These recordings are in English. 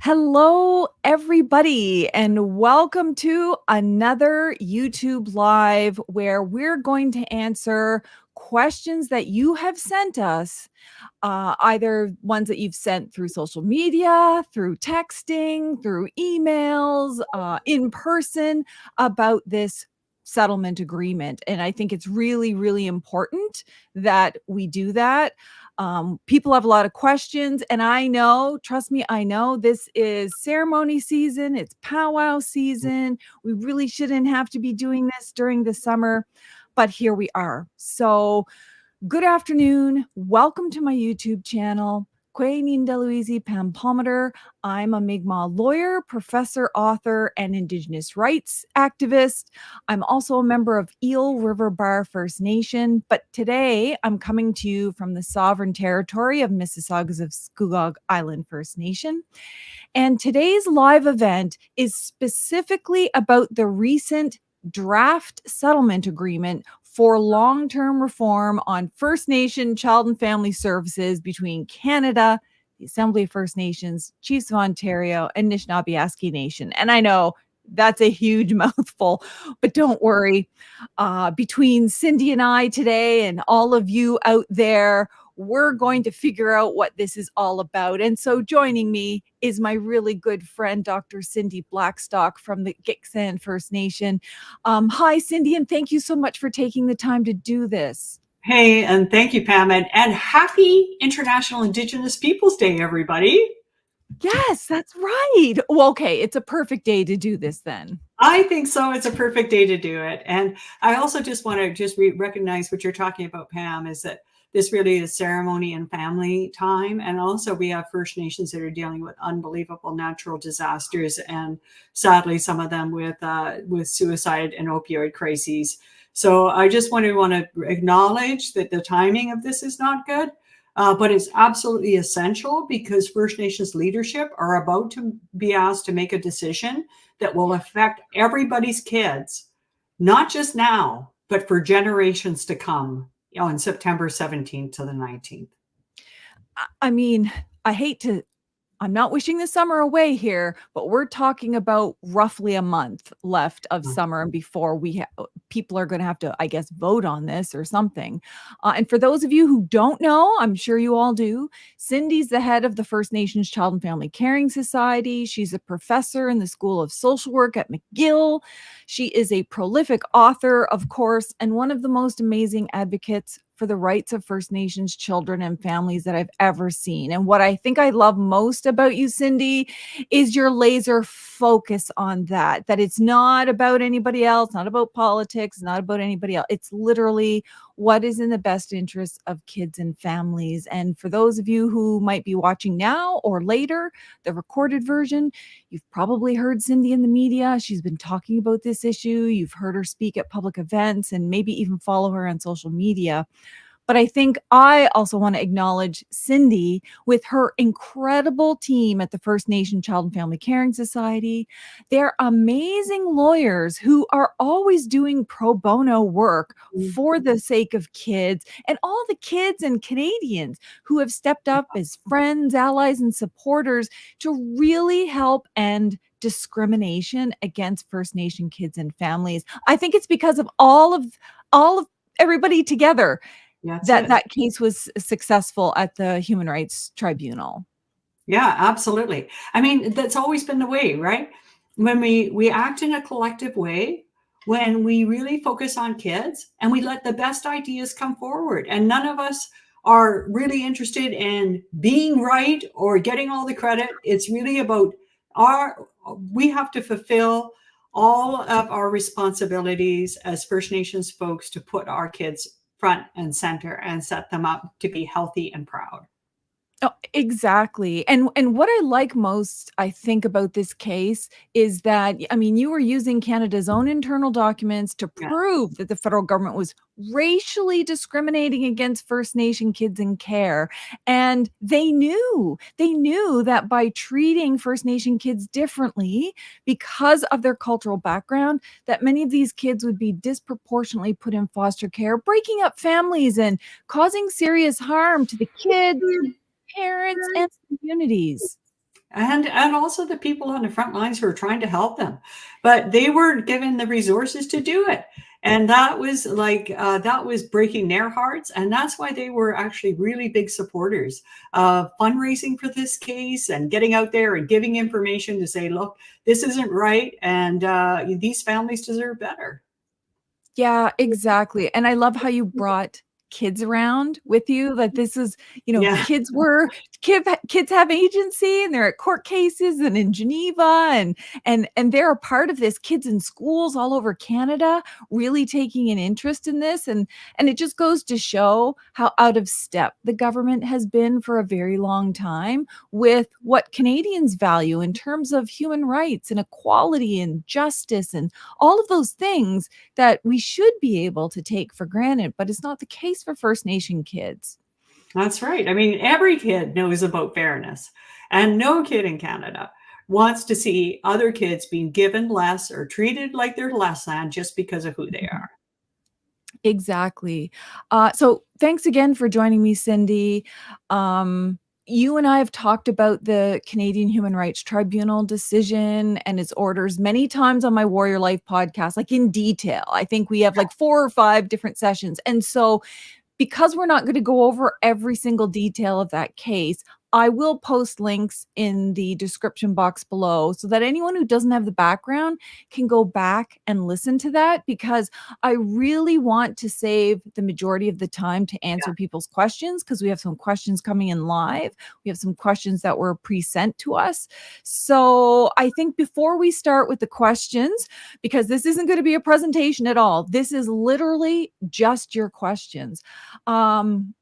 Hello, everybody, and welcome to another YouTube Live where we're going to answer questions that you have sent us, either ones that you've sent through social media, through texting, through emails, in person about this settlement agreement. And I think it's really, really important that we do that. People have a lot of questions, and I know, trust me, I know this is ceremony season, it's powwow season. We really shouldn't have to be doing this during the summer, but here we are. So, good afternoon. Welcome to my YouTube channel. Kwe Nindaluizi Pam Palmater. I'm a Mi'kmaq lawyer, professor, author, and Indigenous rights activist. I'm also a member of Eel River Bar First Nation, but today I'm coming to you from the sovereign territory of Mississaugas of Scugog Island First Nation. And today's live event is specifically about the recent draft settlement agreement for long-term reform on First Nation Child and Family Services between Canada, the Assembly of First Nations, Chiefs of Ontario, and Nishnawbe Aski Nation. And I know that's a huge mouthful, but don't worry. Between Cindy and I today and all of you out there, we're going to figure out what this is all about. And so joining me is my really good friend, Dr. Cindy Blackstock from the Gitxsan First Nation. Hi, Cindy, and thank you so much for taking the time to do this. Hey, and thank you, Pam, and happy International Indigenous Peoples Day, everybody. Yes, that's right. Well, okay, it's a perfect day to do this then. I think so. It's a perfect day to do it. And I also just want to recognize what you're talking about, Pam, is that this really is ceremony and family time. And also we have First Nations that are dealing with unbelievable natural disasters, and sadly, some of them with suicide and opioid crises. So I just want to acknowledge that the timing of this is not good. But it's absolutely essential because First Nations leadership are about to be asked to make a decision that will affect everybody's kids, not just now, but for generations to come, on September 17th to the 19th. I mean, I'm not wishing the summer away here, but we're talking about roughly a month left of summer before people are going to have to, I guess, vote on this or something. And for those of you who don't know, I'm sure you all do, Cindy's the head of the First Nations Child and Family Caring Society. She's a professor in the School of Social Work at McGill. She is a prolific author, of course, and one of the most amazing advocates for the rights of First Nations children and families that I've ever seen. And what I think I love most about you, Cindy, is your laser focus on that it's not about anybody else, not about politics, not about anybody else. It's literally what is in the best interest of kids and families. And for those of you who might be watching now or later, the recorded version, you've probably heard Cindy in the media. She's been talking about this issue. You've heard her speak at public events and maybe even follow her on social media. But I think I also want to acknowledge Cindy with her incredible team at the First Nation Child and Family Caring Society. They're amazing lawyers who are always doing pro bono work for the sake of kids and all the kids and Canadians who have stepped up as friends, allies, and supporters to really help end discrimination against First Nation kids and families. I think it's because of all of everybody together that case was successful at the Human Rights Tribunal. Yeah, absolutely. I mean, that's always been the way, right? When we act in a collective way, when we really focus on kids and we let the best ideas come forward, and none of us are really interested in being right or getting all the credit. It's really about we have to fulfill all of our responsibilities as First Nations folks to put our kids front and center and set them up to be healthy and proud. Oh, exactly. And what I like most, I think, about this case is that, I mean, you were using Canada's own internal documents to prove that the federal government was racially discriminating against First Nation kids in care. And they knew that by treating First Nation kids differently because of their cultural background, that many of these kids would be disproportionately put in foster care, breaking up families and causing serious harm to the kids, parents, and communities. and also the people on the front lines who are trying to help them, but they weren't given the resources to do it. And that was that was breaking their hearts, and that's why they were actually really big supporters of fundraising for this case and getting out there and giving information to say, look, this isn't right, and these families deserve better. Yeah, exactly, and I love how you brought kids around with you, that this is, Yeah. kids have agency, and they're at court cases and in Geneva, and they're a part of this. Kids in schools all over Canada really taking an interest in this, and it just goes to show how out of step the government has been for a very long time with what Canadians value in terms of human rights and equality and justice and all of those things that we should be able to take for granted, but it's not the case for First Nation kids. That's right. I mean, every kid knows about fairness, and no kid in Canada wants to see other kids being given less or treated like they're less than just because of who they Mhm. are. Exactly. So thanks again for joining me, Cindy. You and I have talked about the Canadian Human Rights Tribunal decision and its orders many times on my Warrior Life podcast, like in detail. I think we have like 4 or 5 different sessions. And so because we're not going to go over every single detail of that case, I will post links in the description box below so that anyone who doesn't have the background can go back and listen to that, because I really want to save the majority of the time to answer people's questions, because we have some questions coming in live. We have some questions that were pre-sent to us. So I think before we start with the questions, because this isn't going to be a presentation at all, this is literally just your questions. Um,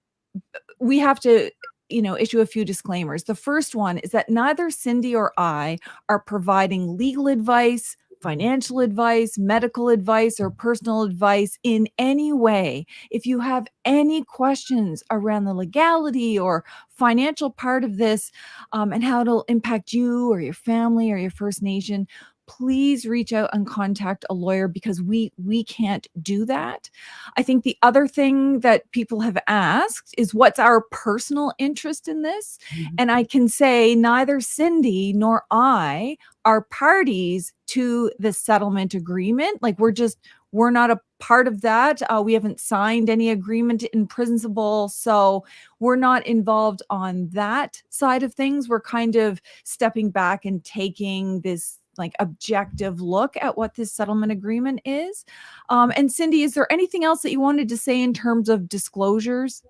we have to issue a few disclaimers. The first one is that neither Cindy or I are providing legal advice, financial advice, medical advice, or personal advice in any way. If you have any questions around the legality or financial part of this, and how it'll impact you or your family or your First Nation, please reach out and contact a lawyer, because we can't do that. I think the other thing that people have asked is what's our personal interest in this? Mhm. And I can say neither Cindy nor I are parties to the settlement agreement. Like we're not a part of that. We haven't signed any agreement in principle. So we're not involved on that side of things. We're kind of stepping back and taking this like objective look at what this settlement agreement is. And Cindy, is there anything else that you wanted to say in terms of disclosures?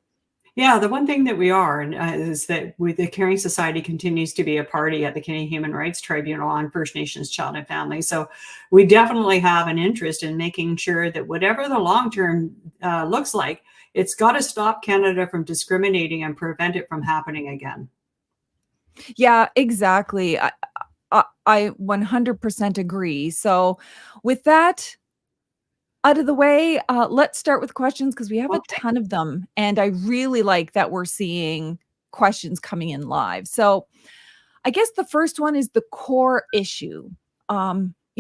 Yeah, the one thing that we are is that the Caring Society continues to be a party at the Canadian Human Rights Tribunal on First Nations Child and Family. So we definitely have an interest in making sure that whatever the long term looks like, it's got to stop Canada from discriminating and prevent it from happening again. Yeah, exactly. I 100% agree. So with that out of the way, let's start with questions, because we have a Okay. ton of them. And I really like that we're seeing questions coming in live. So I guess the first one is the core issue.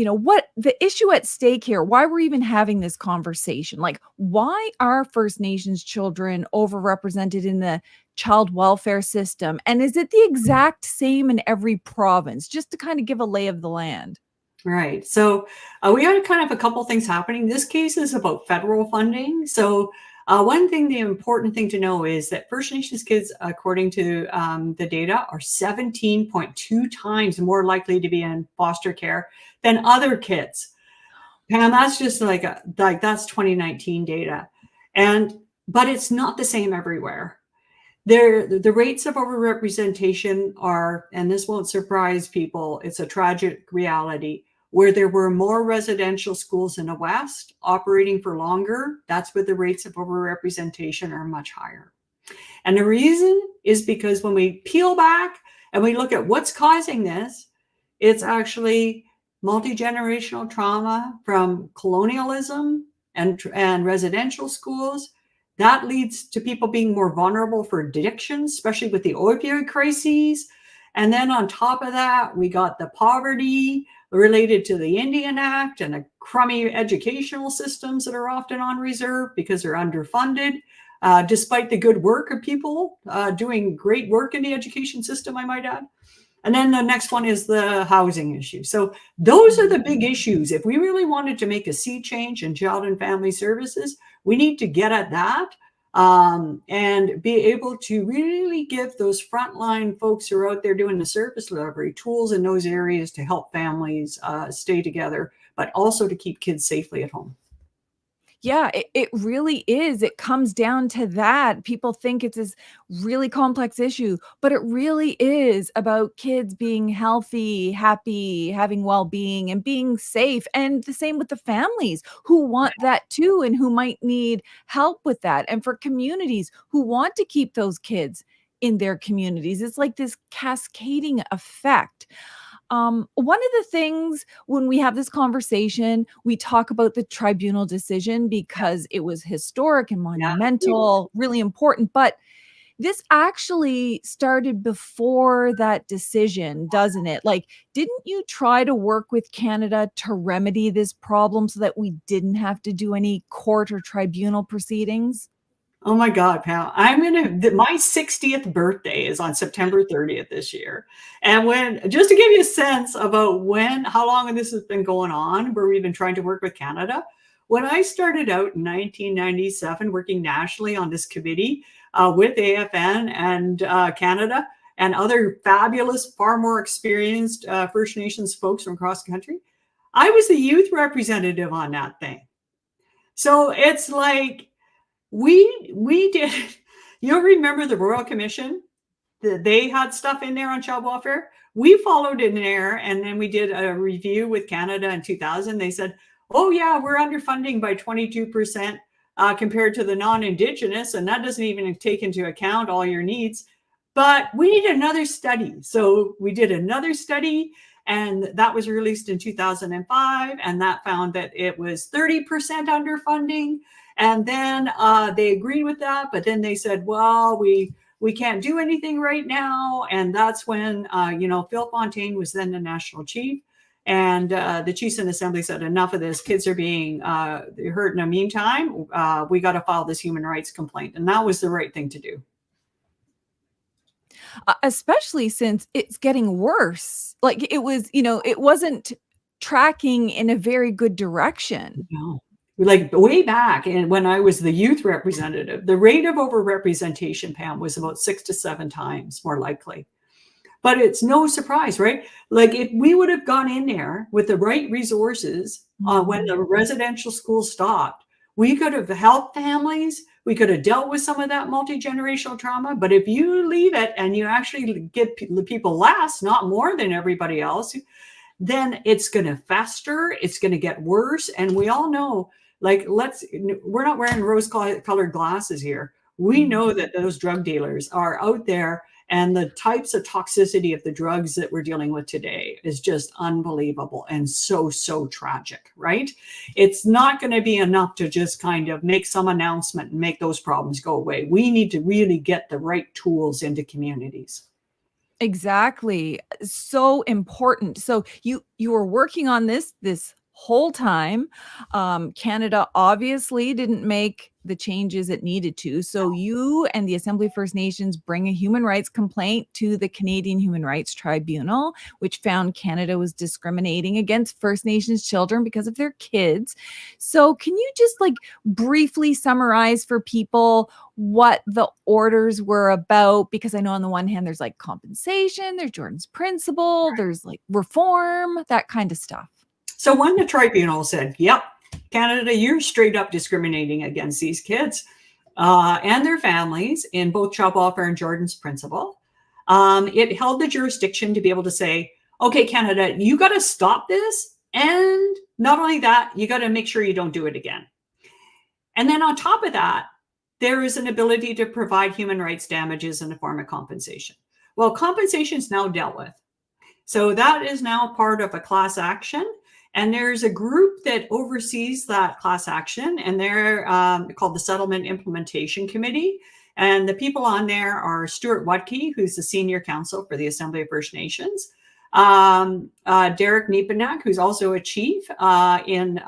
What the issue at stake here, why we're even having this conversation. Like, why are First Nations children overrepresented in the child welfare system? And is it the exact same in every province? Just to kind of give a lay of the land. Right. So we had kind of a couple things happening. This case is about federal funding. So one thing, the important thing to know is that First Nations kids, according to the data, are 17.2 times more likely to be in foster care than other kids. And that's just like that's 2019 data, but it's not the same everywhere. The rates of overrepresentation are, and this won't surprise people, it's a tragic reality, where there were more residential schools in the West operating for longer. That's where the rates of overrepresentation are much higher. And the reason is because when we peel back and we look at what's causing this, it's actually multi-generational trauma from colonialism and residential schools. That leads to people being more vulnerable for addictions, especially with the opioid crises. And then on top of that, we got the poverty related to the Indian Act and the crummy educational systems that are often on reserve because they're underfunded. Despite the good work of people doing great work in the education system, I might add. And then the next one is the housing issue. So those are the big issues. If we really wanted to make a sea change in child and family services, we need to get at that and be able to really give those frontline folks who are out there doing the service delivery tools in those areas to help families stay together, but also to keep kids safely at home. Yeah, it really is. It comes down to that. People think it's this really complex issue, but it really is about kids being healthy, happy, having well-being, and being safe. And the same with the families who want that too and who might need help with that. And for communities who want to keep those kids in their communities. It's like this cascading effect. One of the things when we have this conversation, we talk about the tribunal decision because it was historic and Yeah. monumental, really important. But this actually started before that decision, doesn't it? Like, didn't you try to work with Canada to remedy this problem so that we didn't have to do any court or tribunal proceedings? Oh my God, Pam. My 60th birthday is on September 30th this year. And just to give you a sense about how long this has been going on, where we've been trying to work with Canada, when I started out in 1997 working nationally on this committee with AFN and Canada and other fabulous, far more experienced First Nations folks from across the country, I was the youth representative on that thing. So it's like, we did. You'll remember the Royal Commission. They had stuff in there on child welfare. We followed in there, and then we did a review with Canada in 2000. They said, "Oh yeah, we're underfunding by 22% compared to the non-Indigenous, and that doesn't even take into account all your needs. But we need another study." So we did another study, and that was released in 2005, and that found that it was 30% underfunding. And then they agreed with that, but then they said, well, we can't do anything right now. And that's when, Phil Fontaine was then the national chief. And the chiefs in assembly said, enough of this. Kids are being hurt in the meantime. We got to file this human rights complaint. And that was the right thing to do. Especially since it's getting worse. Like it was, it wasn't tracking in a very good direction. No. Like way back, and when I was the youth representative, the rate of overrepresentation, Pam, was about 6 to 7 times more likely. But it's no surprise, right? Like if we would have gone in there with the right resources when the residential school stopped, we could have helped families. We could have dealt with some of that multi-generational trauma. But if you leave it and you actually get people less, not more than everybody else, then it's going to fester. It's going to get worse. And we all know, like, we're not wearing rose-colored glasses here. We know that those drug dealers are out there, and the types of toxicity of the drugs that we're dealing with today is just unbelievable and so, so tragic, right? It's not going to be enough to just kind of make some announcement and make those problems go away. We need to really get the right tools into communities. Exactly. So important. So you were working on this whole time. Canada obviously didn't make the changes it needed to. So you and the Assembly of First Nations bring a human rights complaint to the Canadian Human Rights Tribunal, which found Canada was discriminating against First Nations children because of their kids. So can you just briefly summarize for people what the orders were about? Because I know on the one hand, there's compensation, there's Jordan's principle, there's reform, that kind of stuff. So when the tribunal said, yep, Canada, you're straight up discriminating against these kids and their families in both child welfare and Jordan's principle, it held the jurisdiction to be able to say, okay, Canada, you got to stop this. And not only that, you got to make sure you don't do it again. And then on top of that, there is an ability to provide human rights damages in the form of compensation. Well, compensation is now dealt with. So that is now part of a class action. And there's a group that oversees that class action, and they're called the Settlement Implementation Committee. And the people on there are Stuart Wutke, who's the senior counsel for the Assembly of First Nations, Derek Niepenak, who's also a chief in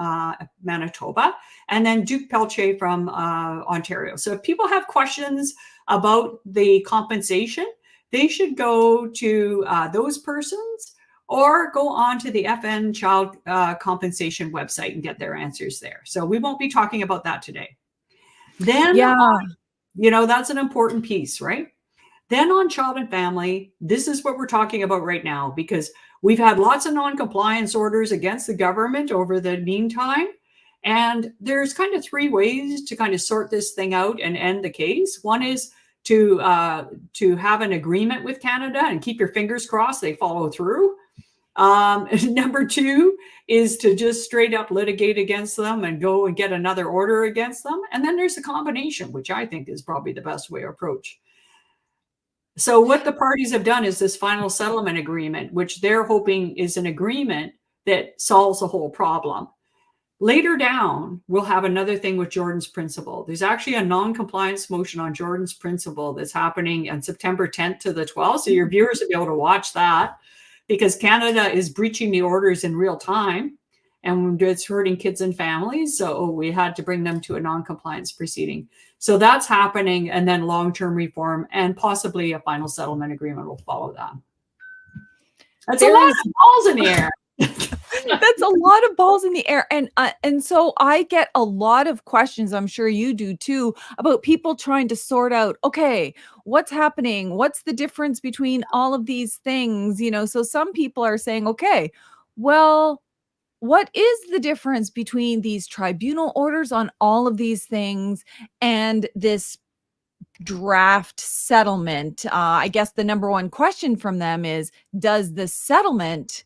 Manitoba, and then Duke Pelche from Ontario. So if people have questions about the compensation, they should go to those persons or go on to the FN Child Compensation website and get their answers there. So we won't be talking about that today. Then, that's an important piece, right? Then on child and family, this is what we're talking about right now, because we've had lots of non-compliance orders against the government over the meantime. And there's kind of three ways to kind of sort this thing out and end the case. One is to have an agreement with Canada and keep your fingers crossed they follow through. Number two is to just straight up litigate against them and go and get another order against them. And then there's a combination, which I think is probably the best way to approach. So what the parties have done is this final settlement agreement, which they're hoping is an agreement that solves the whole problem. Later down, we'll have another thing with Jordan's Principle. There's actually a non-compliance motion on Jordan's Principle that's happening on September 10th to the 12th. So your viewers will be able to watch that, because Canada is breaching the orders in real time and it's hurting kids and families. So we had to bring them to a non-compliance proceeding. So that's happening. And then long-term reform and possibly a final settlement agreement will follow that. That's a lot of balls in the air. That's a lot of balls in the air. And so I get a lot of questions, I'm sure you do too, about people trying to sort out, okay, what's happening? What's the difference between all of these things? So some people are saying, okay, well, what is the difference between these tribunal orders on all of these things and this draft settlement? I guess the number one question from them is, does the settlement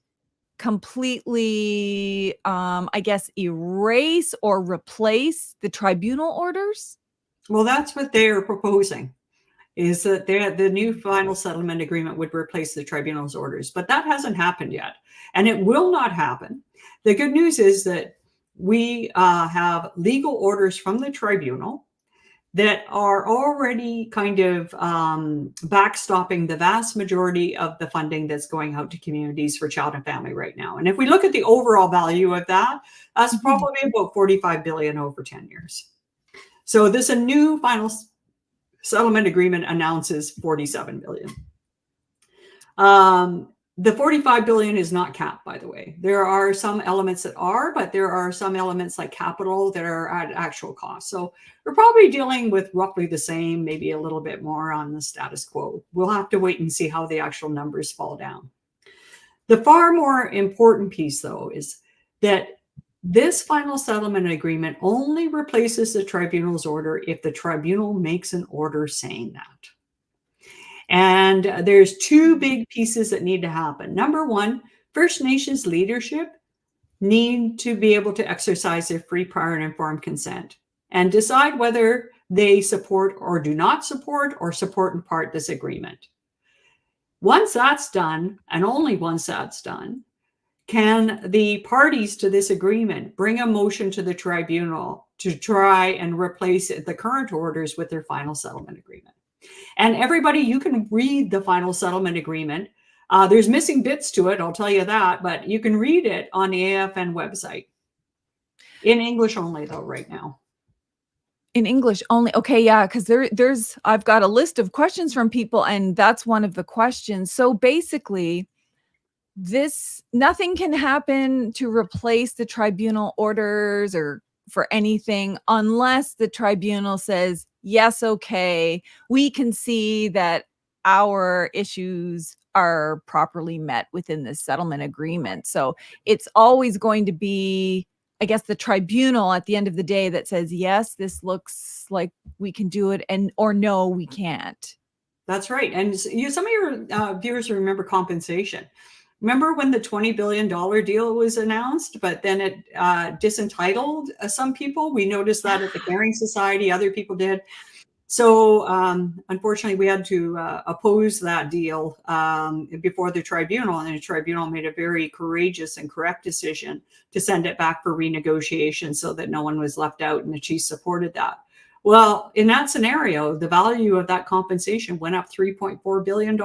completely, I guess, erase or replace the tribunal orders? Well, that's what they are proposing, is that the new final settlement agreement would replace the tribunal's orders. But that hasn't happened yet, and it will not happen. The good news is that we have legal orders from the tribunal that are already kind of backstopping the vast majority of the funding that's going out to communities for child and family right now. And if we look at the overall value of that, that's probably about $45 billion over 10 years. So this a new final settlement agreement announces $47 billion. The $45 billion is not capped, by the way. There are some elements that are, but there are some elements like capital that are at actual cost. So we're probably dealing with roughly the same, maybe a little bit more on the status quo. We'll have to wait and see how the actual numbers fall down. The far more important piece, though, is that this final settlement agreement only replaces the tribunal's order if the tribunal makes an order saying that. And there's two big pieces that need to happen. Number one, First Nations leadership need to be able to exercise their free, prior, and informed consent and decide whether they support or do not support or support in part this agreement. Once that's done, and only once that's done, can the parties to this agreement bring a motion to the tribunal to try and replace the current orders with their final settlement agreement. And everybody, you can read the final settlement agreement. There's missing bits to it, I'll tell you that, but you can read it on the AFN website. In English only, though, right now. In English only. Okay, yeah, because I've got a list of questions from people, and that's one of the questions. So basically, nothing can happen to replace the tribunal orders or for anything unless the tribunal says, yes, okay, we can see that our issues are properly met within this settlement agreement. So it's always going to be, I guess, the tribunal at the end of the day that says, yes, this looks like we can do it, or no, we can't. That's right. And some of your viewers remember compensation. Remember when the $20 billion deal was announced, but then it disentitled some people? We noticed that at the Caring Society, other people did. So unfortunately, we had to oppose that deal before the tribunal, and the tribunal made a very courageous and correct decision to send it back for renegotiation so that no one was left out, and the chief supported that. Well, in that scenario, the value of that compensation went up $3.4 billion.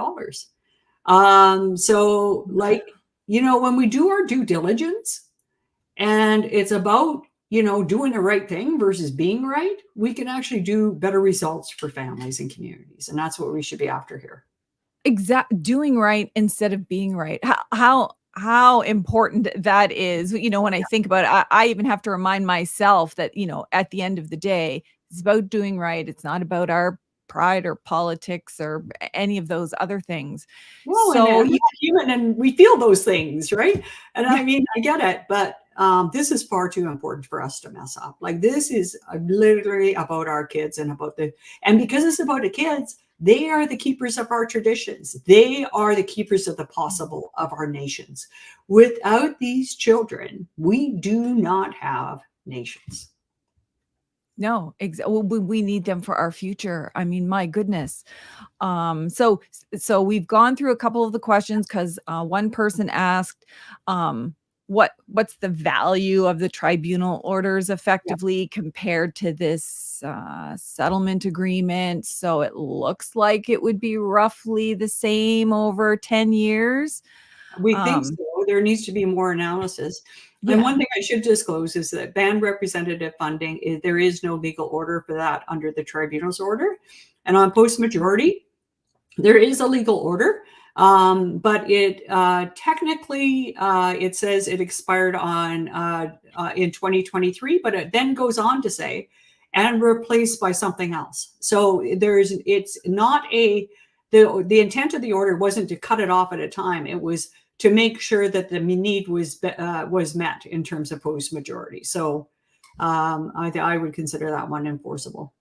So like, when we do our due diligence and it's about, doing the right thing versus being right, we can actually do better results for families and communities. And that's what we should be after here. Doing right instead of being right. How important that is. When I think about it, I even have to remind myself that, at the end of the day, it's about doing right. It's not about our pride or politics or any of those other things. Well, and So we're human and we feel those things, right? And yeah, I mean, I get it, but this is far too important for us to mess up. Like this is literally about our kids and because it's about the kids, they are the keepers of our traditions. They are the keepers of the possible of our nations. Without these children, we do not have nations. no, well, we need them for our future. I mean, my goodness. So we've gone through a couple of the questions because one person asked, what's the value of the tribunal orders Yeah. effectively compared to this settlement agreement? So it looks like it would be roughly the same over 10 years. We think Um, so. There needs to be more analysis. And yeah. one thing I should disclose is that band representative funding, there is no legal order for that under the tribunal's order. And on post majority, there is a legal order, but it technically it says it expired on in 2023, but it then goes on to say and replaced by something else. So it's not the intent of the order wasn't to cut it off at a time. It was to make sure that the need was met in terms of post majority. So I would consider that one enforceable.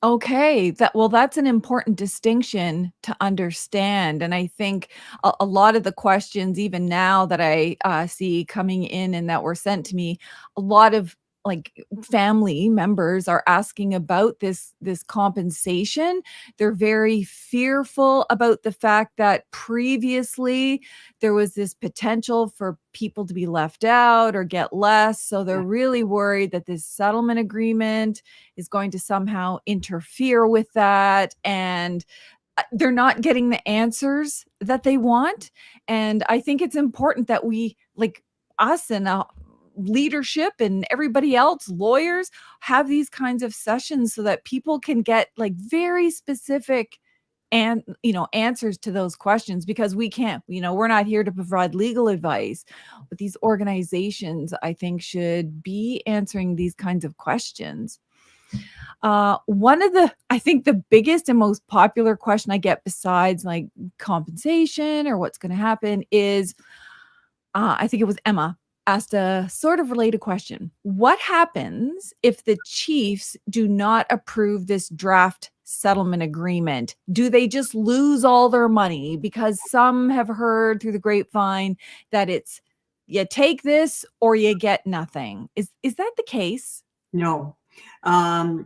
Okay, that's an important distinction to understand, and I think a lot of the questions, even now that I see coming in and that were sent to me, a lot of like family members are asking about this compensation. They're very fearful about the fact that previously there was this potential for people to be left out or get less, so they're Yeah. really worried that this settlement agreement is going to somehow interfere with that, and they're not getting the answers that they want. And I think it's important that we, like, us and leadership and everybody else, lawyers, have these kinds of sessions so that people can get like very specific and answers to those questions, because we can't, we're not here to provide legal advice, but these organizations, I think, should be answering these kinds of questions. One of I think the biggest and most popular question I get, besides like compensation or what's going to happen, is I think it was Emma asked a sort of related question. What happens if the chiefs do not approve this draft settlement agreement? Do they just lose all their money? Because some have heard through the grapevine that it's, you take this or you get nothing. Is that the case? No. The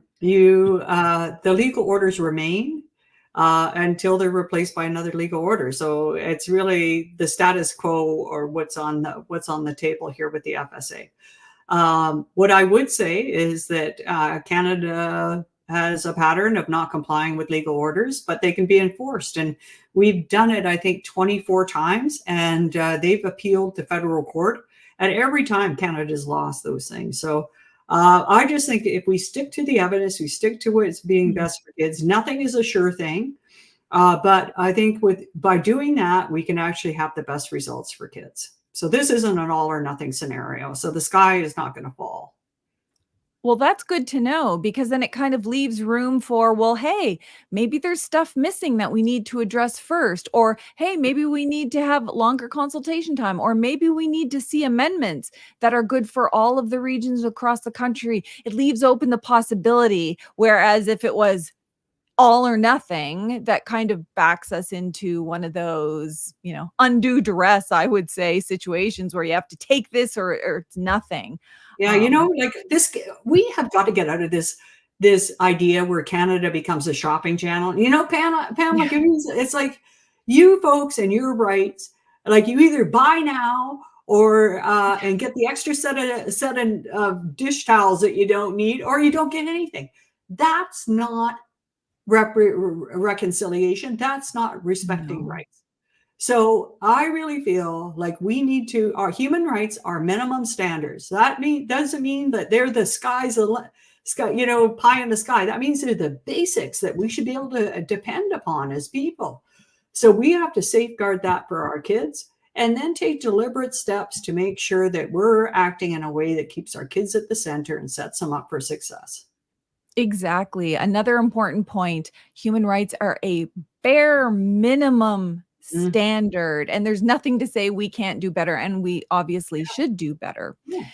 legal orders remain until they're replaced by another legal order. So it's really the status quo, or what's on the table here with the FSA. What I would say is that Canada has a pattern of not complying with legal orders, but they can be enforced. And we've done it, I think, 24 times, and they've appealed to federal court. And every time Canada's lost those things. So I just think if we stick to the evidence, we stick to what's being Mm. best for kids, nothing is a sure thing. But I think by doing that, we can actually have the best results for kids. So this isn't an all or nothing scenario. So the sky is not going to fall. Well, that's good to know, because then it kind of leaves room for, well, hey, maybe there's stuff missing that we need to address first. Or, hey, maybe we need to have longer consultation time. Or maybe we need to see amendments that are good for all of the regions across the country. It leaves open the possibility. Whereas if it was all or nothing, that kind of backs us into one of those, undue duress, I would say, situations where you have to take this or it's nothing. Yeah, Um, like this, we have got to get out of this idea where Canada becomes a shopping channel. Pam, like it's like you folks and your rights, like you either buy now or and get the extra set of dish towels that you don't need, or you don't get anything. That's not reconciliation. That's not respecting no. rights. So I really feel like our human rights are minimum standards. Doesn't mean that they're the sky, pie in the sky. That means they're the basics that we should be able to depend upon as people. So we have to safeguard that for our kids and then take deliberate steps to make sure that we're acting in a way that keeps our kids at the center and sets them up for success. Exactly. Another important point, human rights are a bare minimum Mm, standard, and there's nothing to say we can't do better, and we obviously should do better. yeah.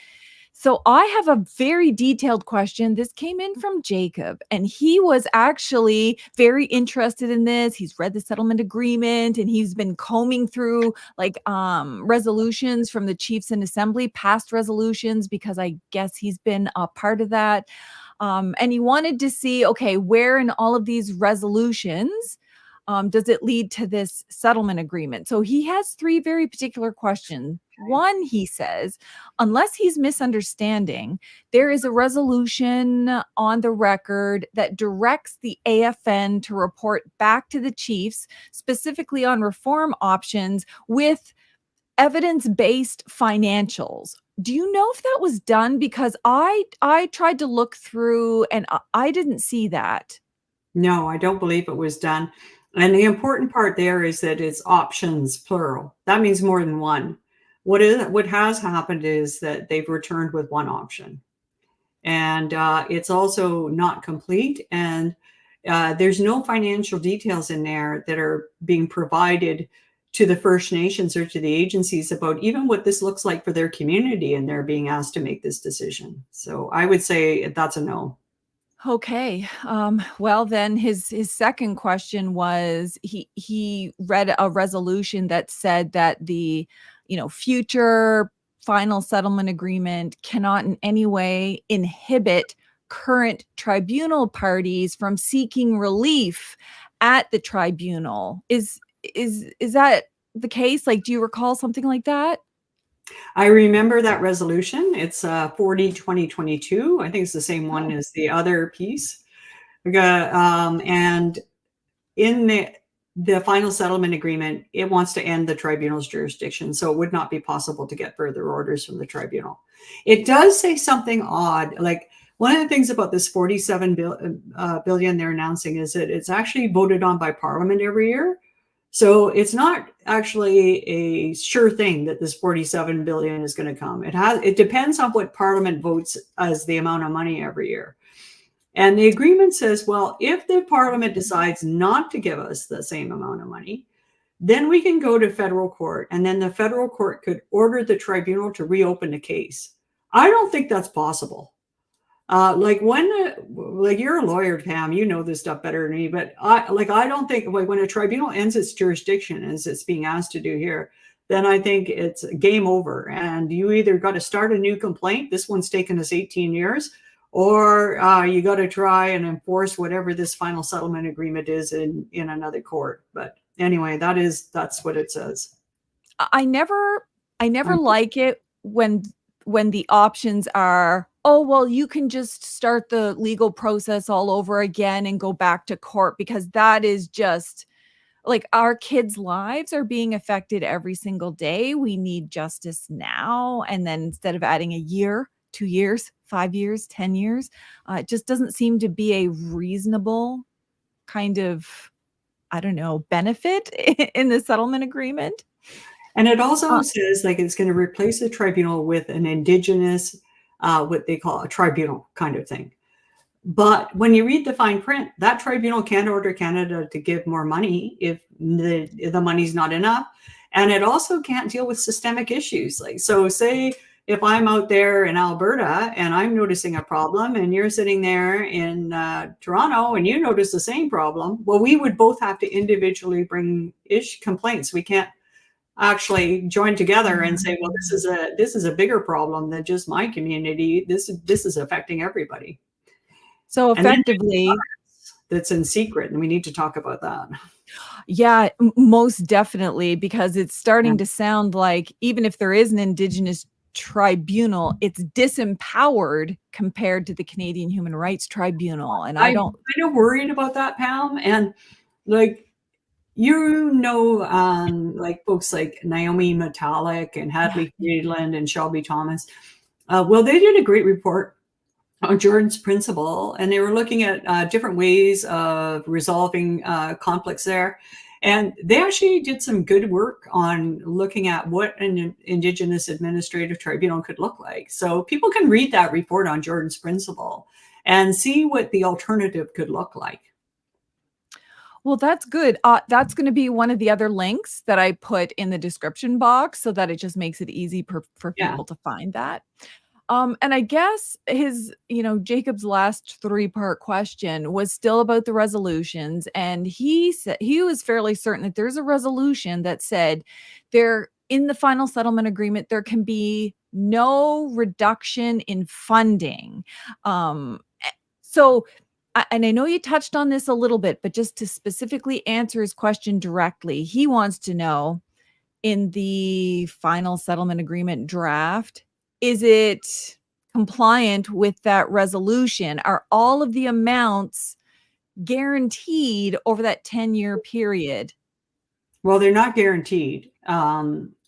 So I have a very detailed question. This came in from Jacob, and he was actually very interested in this. He's read the settlement agreement, and he's been combing through like resolutions from the chiefs and assembly, past resolutions, because I guess he's been a part of that. And he wanted to see, okay, where in all of these resolutions does it lead to this settlement agreement? So he has three very particular questions. One, he says, unless he's misunderstanding, there is a resolution on the record that directs the AFN to report back to the chiefs, specifically on reform options with evidence-based financials. Do you know if that was done? Because I tried to look through and I didn't see that. No, I don't believe it was done. And the important part there is that it's options, plural. That means more than one. What has happened is that they've returned with one option. And it's also not complete. And there's no financial details in there that are being provided to the First Nations or to the agencies about even what this looks like for their community, and they're being asked to make this decision. So I would say that's a no. Okay. Well, then his second question was he read a resolution that said that the future final settlement agreement cannot in any way inhibit current tribunal parties from seeking relief at the tribunal. Is that the case? Like, do you recall something like that? I remember that resolution. It's 40/2022. I think it's the same one Oh, as the other piece. And in the final settlement agreement, it wants to end the tribunal's jurisdiction, so it would not be possible to get further orders from the tribunal. It does say something odd, like one of the things about this 47 billion they're announcing is that it's actually voted on by Parliament every year. So it's not actually a sure thing that this 47 billion is going to come. It depends on what Parliament votes as the amount of money every year. And the agreement says, well, if the Parliament decides not to give us the same amount of money, then we can go to federal court, and then the federal court could order the tribunal to reopen the case. I don't think that's possible. Like you're a lawyer, Pam, you know this stuff better than me, but I don't think when a tribunal ends its jurisdiction, as it's being asked to do here, then I think it's game over. And you either got to start a new complaint. This one's taken us 18 years, or you got to try and enforce whatever this final settlement agreement is in another court. But anyway, that's what it says. I never Um, like it when the options are, oh, well, you can just start the legal process all over again and go back to court, because that is just like our kids' lives are being affected every single day. We need justice now. And then instead of adding a year, 2 years, 5 years, 10 years, it just doesn't seem to be a reasonable kind of, I don't know, benefit in the settlement agreement. And it also says like it's going to replace the tribunal with an Indigenous, what they call a tribunal kind of thing. But when you read the fine print, that tribunal can't order Canada to give more money if the money's not enough. And it also can't deal with systemic issues. Like, so say if I'm out there in Alberta and I'm noticing a problem and you're sitting there in Toronto and you notice the same problem, well, we would both have to individually bring complaints. We can't actually join together and say, well, this is a bigger problem than just my community. This is affecting everybody. So And then effectively, that's in secret, and we need to talk about that. yeah, most definitely, because it's Yeah. starting to sound like even if there is an Indigenous tribunal, it's disempowered compared to the Canadian Human Rights Tribunal. And I I'm don't, kind of worried about that, Pam. And like like folks like Naomi Metallic and yeah, Hadley Friedland and Shelby Thomas. Well, they did a great report on Jordan's principle, and they were looking at different ways of resolving conflicts there. And they actually did some good work on looking at what an Indigenous administrative tribunal could look like. So people can read that report on Jordan's Principle and see what the alternative could look like. Well, that's good. That's going to be one of the other links that I put in the description box so that it just makes it easy for Yeah. people to find that. And I guess Jacob's last three-part question was still about the resolutions. And he said he was fairly certain that there's a resolution that said there in the final settlement agreement, there can be no reduction in funding. So, and I know you touched on this a little bit, but just to specifically answer his question directly, he wants to know in the final settlement agreement draft, is it compliant with that resolution? Are all of the amounts guaranteed over that 10-year period? Well, they're not guaranteed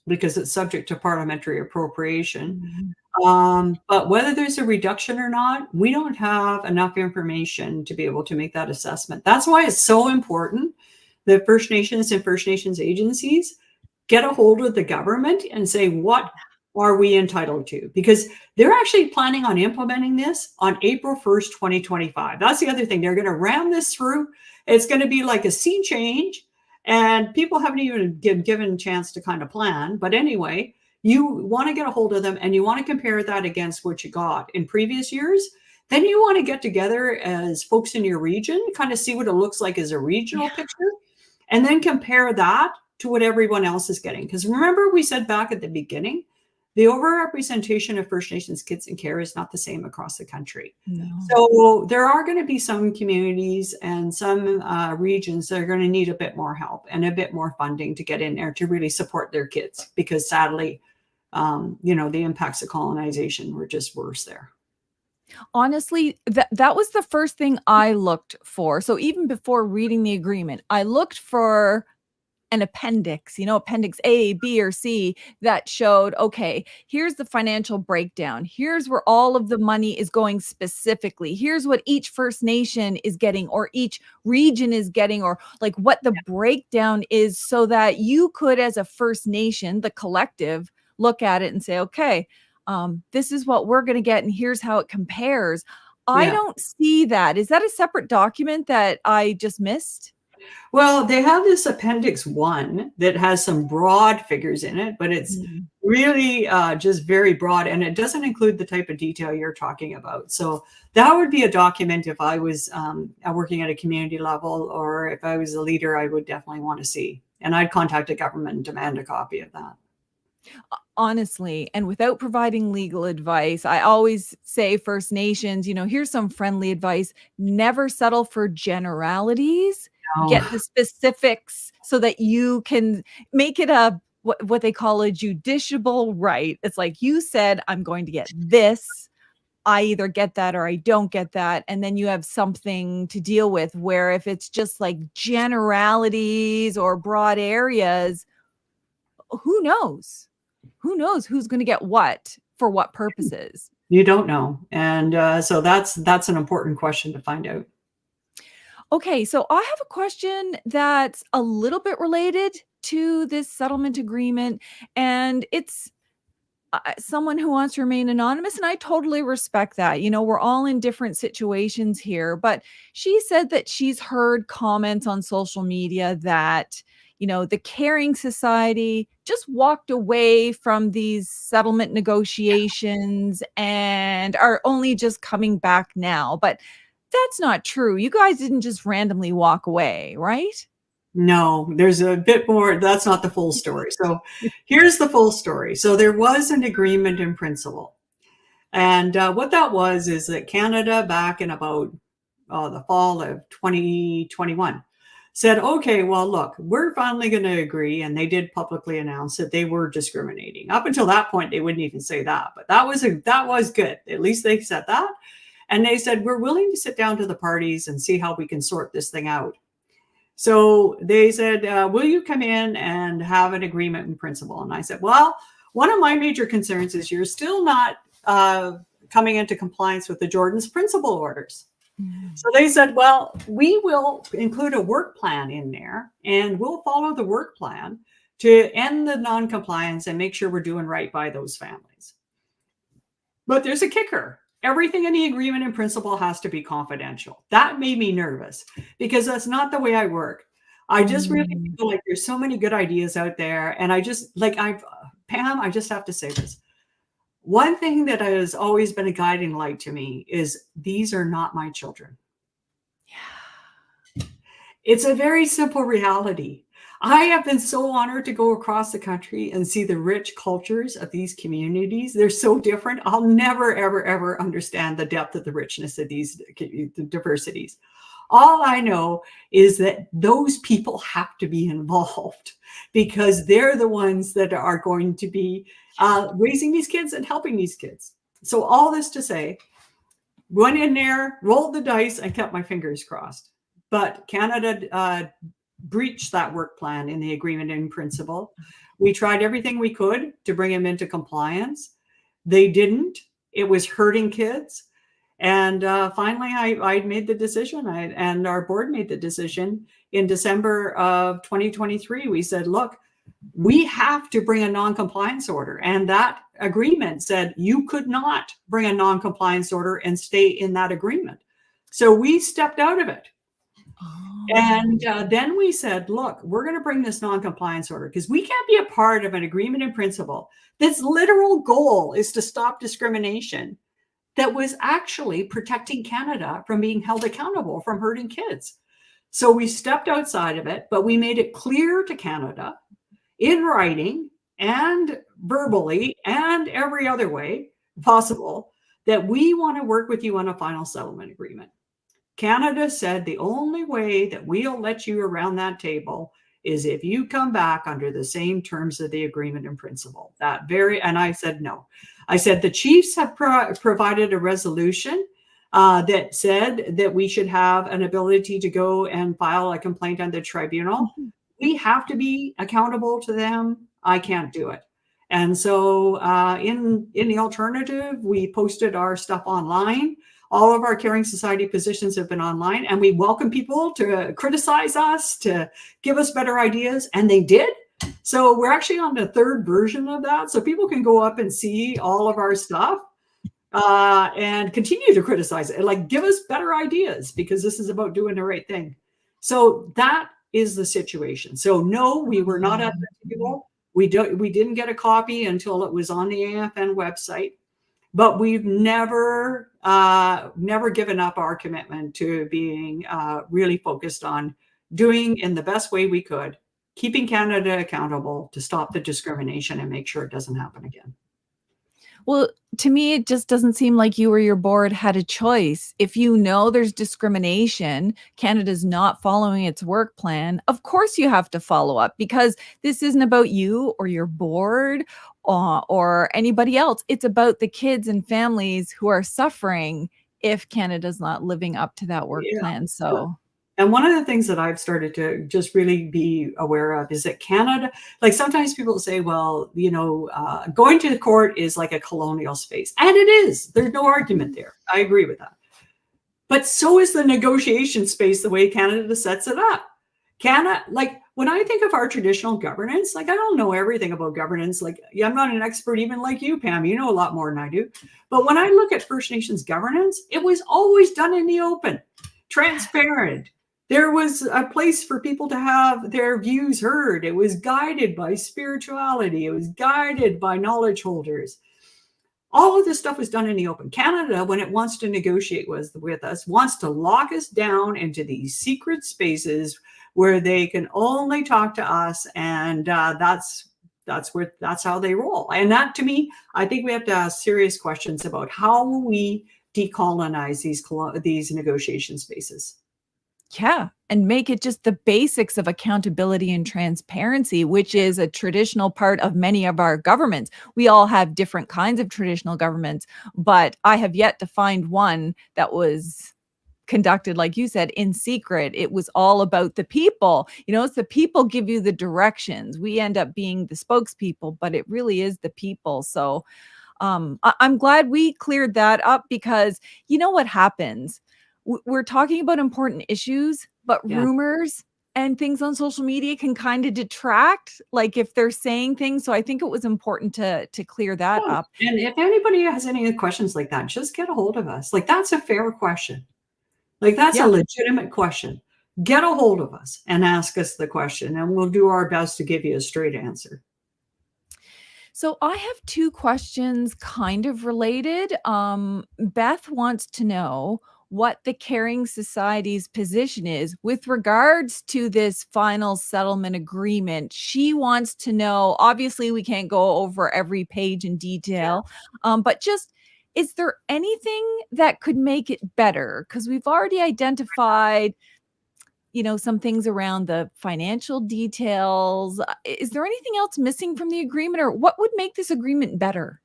because it's subject to parliamentary appropriation. But whether there's a reduction or not, we don't have enough information to be able to make that assessment. That's why it's so important that First Nations and First Nations agencies get a hold of the government and say, what are we entitled to? Because they're actually planning on implementing this on April 1st, 2025. That's the other thing. They're going to ram this through. It's going to be like a sea change, and people haven't even been given a chance to kind of plan. But anyway, you want to get a hold of them and you want to compare that against what you got in previous years. Then you want to get together as folks in your region, kind of see what it looks like as a regional picture, and then compare that to what everyone else is getting. Because remember, we said back at the beginning, the overrepresentation of First Nations kids in care is not the same across the country. No. So there are going to be some communities and some regions that are going to need a bit more help and a bit more funding to get in there to really support their kids. Because sadly, the impacts of colonization were just worse there. Honestly, that was the first thing I looked for. So even before reading the agreement, I looked for an appendix, appendix A, B, or C that showed, okay, here's the financial breakdown. Here's where all of the money is going specifically. Here's what each First Nation is getting or each region is getting, or like what the breakdown is, so that you could, as a First Nation, the collective, look at it and say, okay, this is what we're going to get and here's how it compares. I don't see that. Is that a separate document that I just missed? Well, they have this Appendix 1 that has some broad figures in it, but it's really just very broad, and it doesn't include the type of detail you're talking about. So that would be a document if I was working at a community level, or if I was a leader, I would definitely want to see. And I'd contact the government and demand a copy of that. Honestly, and without providing legal advice, I always say First Nations, here's some friendly advice. Never settle for generalities. Get the specifics so that you can make it a what they call a judiciable right. It's like, you said, I'm going to get this. I either get that or I don't get that. And then you have something to deal with, where if it's just like generalities or broad areas, who knows? Who knows who's going to get what for what purposes? You don't know. And so that's an important question to find out. Okay, so I have a question that's a little bit related to this settlement agreement, and it's someone who wants to remain anonymous, and I totally respect that. We're all in different situations here, but she said that she's heard comments on social media that the Caring Society just walked away from these settlement negotiations and are only just coming back now. But that's not true. You guys didn't just randomly walk away, right? No, there's a bit more. That's not the full story. So here's the full story. So there was an agreement in principle. And what that was is that Canada, back in about the fall of 2021, said, okay, well, look, we're finally going to agree. And they did publicly announce that they were discriminating. Up until that point, they wouldn't even say that. But that was good. At least they said that. And they said, we're willing to sit down to the parties and see how we can sort this thing out. So they said, will you come in and have an agreement in principle? And I said, well, one of my major concerns is you're still not coming into compliance with the Jordan's principle orders. Mm. So they said, well, we will include a work plan in there and we'll follow the work plan to end the non-compliance and make sure we're doing right by those families. But there's a kicker. Everything in the agreement in principle has to be confidential. That made me nervous because that's not the way I work. I just really Mm. feel like there's so many good ideas out there. And I just like, Pam, I just have to say this. One thing that has always been a guiding light to me is these are not my children. Yeah. It's a very simple reality. I have been so honored to go across the country and see the rich cultures of these communities. They're so different. I'll never, ever, ever understand the depth of the richness of these diversities. All I know is that those people have to be involved because they're the ones that are going to be raising these kids and helping these kids. So all this to say, went in there, rolled the dice, and kept my fingers crossed. But Canada breached that work plan in the agreement in principle. We tried everything we could to bring them into compliance. They didn't. It was hurting kids. And finally, I made the decision, and our board made the decision in December of 2023. We said, look, we have to bring a non-compliance order. And that agreement said you could not bring a non-compliance order and stay in that agreement. So we stepped out of it. And then we said, look, we're going to bring this non-compliance order because we can't be a part of an agreement in principle. This literal goal is to stop discrimination that was actually protecting Canada from being held accountable from hurting kids. So we stepped outside of it, but we made it clear to Canada in writing and verbally and every other way possible that we want to work with you on a final settlement agreement. Canada said the only way that we'll let you around that table is if you come back under the same terms of the agreement in principle. And I said no. I said the chiefs have provided a resolution that said that we should have an ability to go and file a complaint on the tribunal. We have to be accountable to them. I can't do it. And so in the alternative, we posted our stuff online. All of our Caring Society positions have been online, and we welcome people to criticize us, to give us better ideas, and they did. So we're actually on the third version of that. So people can go up and see all of our stuff and continue to criticize it. Like, give us better ideas because this is about doing the right thing. So that is the situation. So no, we were not at the table. We didn't get a copy until it was on the AFN website. But we've never given up our commitment to being really focused on doing in the best way we could, keeping Canada accountable to stop the discrimination and make sure it doesn't happen again. Well, to me, it just doesn't seem like you or your board had a choice. If you know there's discrimination, Canada's not following its work plan, of course you have to follow up because this isn't about you or your board or anybody else. It's about the kids and families who are suffering if Canada's not living up to that work plan. So. And one of the things that I've started to just really be aware of is that Canada, like sometimes people say, well, going to the court is like a colonial space. And it is. There's no argument there. I agree with that. But so is the negotiation space, the way Canada sets it up. Canada, like when I think of our traditional governance, like I don't know everything about governance. Like I'm not an expert even like you, Pam. You know a lot more than I do. But when I look at First Nations governance, it was always done in the open, transparent. There was a place for people to have their views heard. It was guided by spirituality. It was guided by knowledge holders. All of this stuff was done in the open. Canada, when it wants to negotiate with us, wants to lock us down into these secret spaces where they can only talk to us, and that's how they roll. And that, to me, I think we have to ask serious questions about how will we decolonize these negotiation spaces. Yeah, and make it just the basics of accountability and transparency, which is a traditional part of many of our governments. We all have different kinds of traditional governments, but I have yet to find one that was conducted, like you said, in secret. It was all about the people. It's the people give you the directions. We end up being the spokespeople, but it really is the people. So I'm glad we cleared that up because you know what happens? we're talking about important issues, but Yeah. rumors and things on social media can kind of detract, like if they're saying things. So I think it was important to clear that Yeah. up. And if anybody has any questions like that, just get a hold of us. Like, that's a fair question. Like, that's a Yeah. legitimate question. Get a hold of us and ask us the question, and we'll do our best to give you a straight answer. So I have two questions kind of related. Beth wants to know what the Caring Society's position is with regards to this final settlement agreement. She wants to know, obviously, we can't go over every page in detail, but just is there anything that could make it better? Because we've already identified some things around the financial details. Is there anything else missing from the agreement, or what would make this agreement better?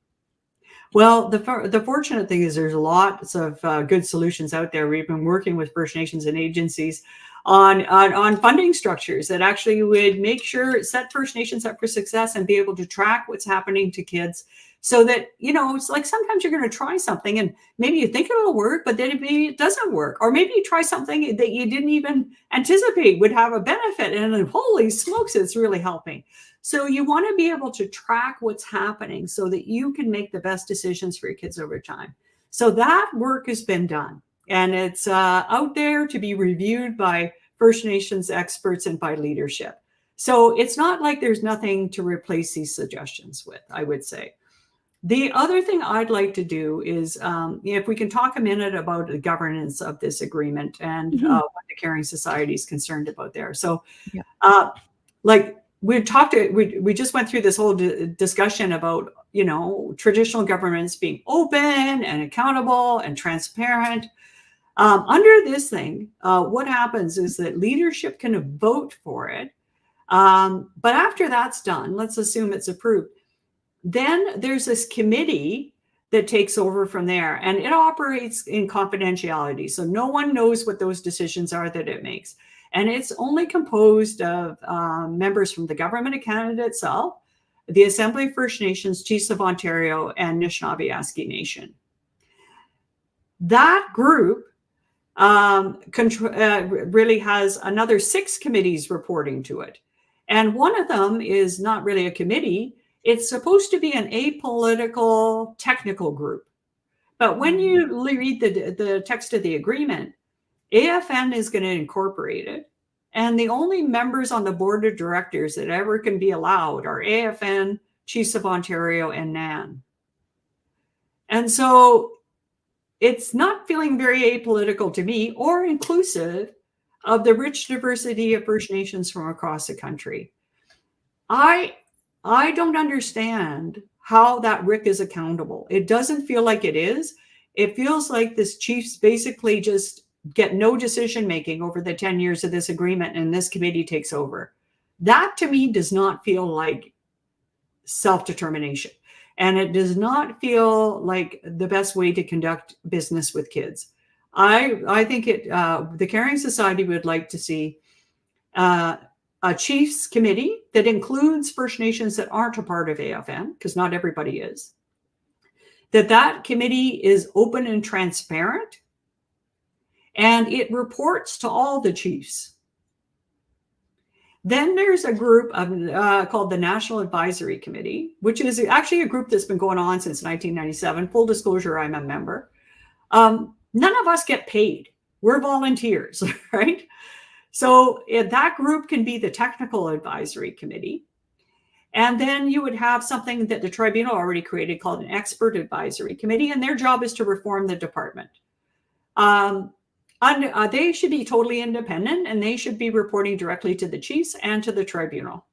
Well, the fortunate thing is there's lots of good solutions out there. We've been working with First Nations and agencies on funding structures that actually would make sure set First Nations up for success and be able to track what's happening to kids, so that it's like sometimes you're going to try something and maybe you think it'll work, but then maybe it doesn't work, or maybe you try something that you didn't even anticipate would have a benefit, and then, holy smokes, it's really helping. So you want to be able to track what's happening so that you can make the best decisions for your kids over time. So that work has been done, and it's out there to be reviewed by First Nations experts and by leadership. So it's not like there's nothing to replace these suggestions with, I would say. The other thing I'd like to do is, if we can talk a minute about the governance of this agreement and Mhm. what the Caring Society is concerned about there. So, Yeah. like we just went through this whole discussion about traditional governments being open and accountable and transparent. Under this thing, what happens is that leadership can vote for it, but after that's done, let's assume it's approved. Then there's this committee that takes over from there, and it operates in confidentiality. So no one knows what those decisions are that it makes. And it's only composed of members from the Government of Canada itself, the Assembly of First Nations, Chiefs of Ontario, and Nishnawbe Aski Nation. That group really has another 6 committees reporting to it. And one of them is not really a committee. It's supposed to be an apolitical technical group. But when you read the text of the agreement, AFN is going to incorporate it. And the only members on the board of directors that ever can be allowed are AFN, Chiefs of Ontario, and NAN. And so it's not feeling very apolitical to me, or inclusive of the rich diversity of First Nations from across the country. I don't understand how that RIC is accountable. It doesn't feel like it is. It feels like this chiefs basically just get no decision making over the 10 years of this agreement, and this committee takes over. That to me does not feel like self-determination. And it does not feel like the best way to conduct business with kids. I think the Caring Society would like to see a Chiefs committee that includes First Nations that aren't a part of AFN, because not everybody is. That committee is open and transparent, and it reports to all the chiefs. Then there's a group called the National Advisory Committee, which is actually a group that's been going on since 1997. Full disclosure, I'm a member. None of us get paid. We're volunteers, right? So that group can be the Technical Advisory Committee. And then you would have something that the Tribunal already created called an Expert Advisory Committee, and their job is to reform the department. They should be totally independent, and they should be reporting directly to the chiefs and to the Tribunal.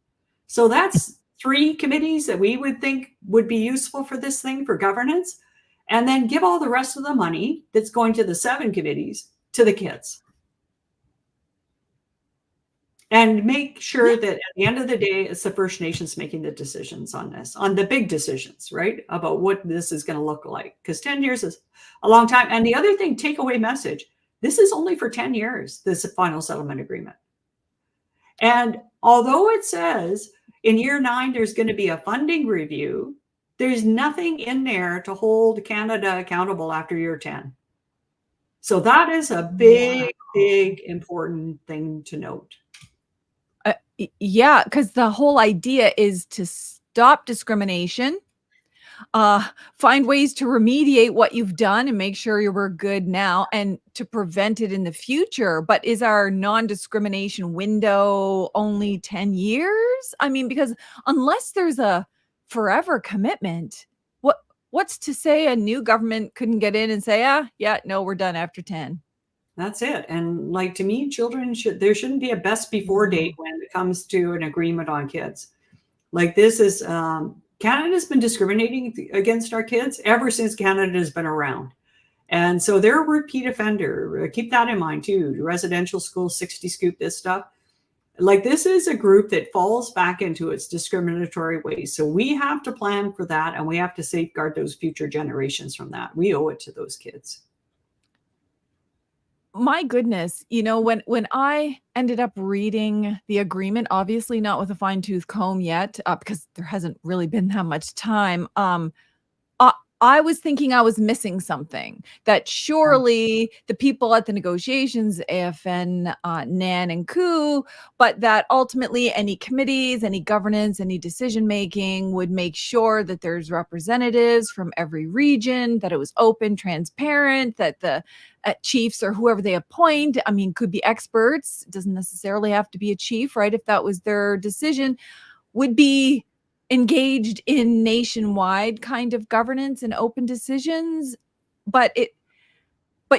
So that's 3 committees that we would think would be useful for this thing for governance, and then give all the rest of the money that's going to the 7 committees to the kids. And make sure that at the end of the day, it's the First Nations making the decisions on this, on the big decisions, right? About what this is going to look like. Because 10 years is a long time. And the other thing, takeaway message, this is only for 10 years, this final settlement agreement. And although it says in year 9, there's going to be a funding review, there's nothing in there to hold Canada accountable after year 10. So that is a big, big important thing to note. Yeah, because the whole idea is to stop discrimination, find ways to remediate what you've done and make sure we're good now and to prevent it in the future. But is our non-discrimination window only 10 years? I mean, because unless there's a forever commitment, what's to say a new government couldn't get in and say, yeah, no, we're done after 10? That's it. And like, to me, there shouldn't be a best before date when it comes to an agreement on kids. Like, this is, Canada's been discriminating against our kids ever since Canada has been around. And so they're a repeat offender. Keep that in mind too. Residential schools, 60 scoop, this stuff. Like, this is a group that falls back into its discriminatory ways. So we have to plan for that, and we have to safeguard those future generations from that. We owe it to those kids. My goodness, when I ended up reading the agreement, obviously not with a fine-tooth comb yet, because there hasn't really been that much time, I was thinking I was missing something, that surely the people at the negotiations, AFN, NAN, and COO, but that ultimately any committees, any governance, any decision-making would make sure that there's representatives from every region, that it was open, transparent, that the chiefs or whoever they appoint, I mean, could be experts, doesn't necessarily have to be a chief, right? If that was their decision, would be engaged in nationwide kind of governance and open decisions. But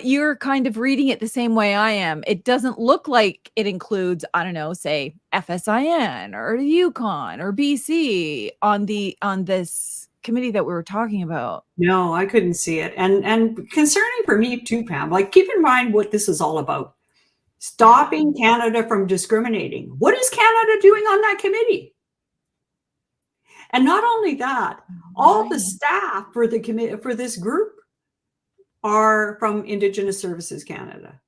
you're kind of reading it the same way I am. It doesn't look like it includes, I don't know, say FSIN or the Yukon or BC on this committee that we were talking about. No, I couldn't see it. And concerning for me too, Pam, like, keep in mind what this is all about. Stopping Canada from discriminating. What is Canada doing on that committee? And not only that, all the staff for the committee, for this group, are from Indigenous Services Canada.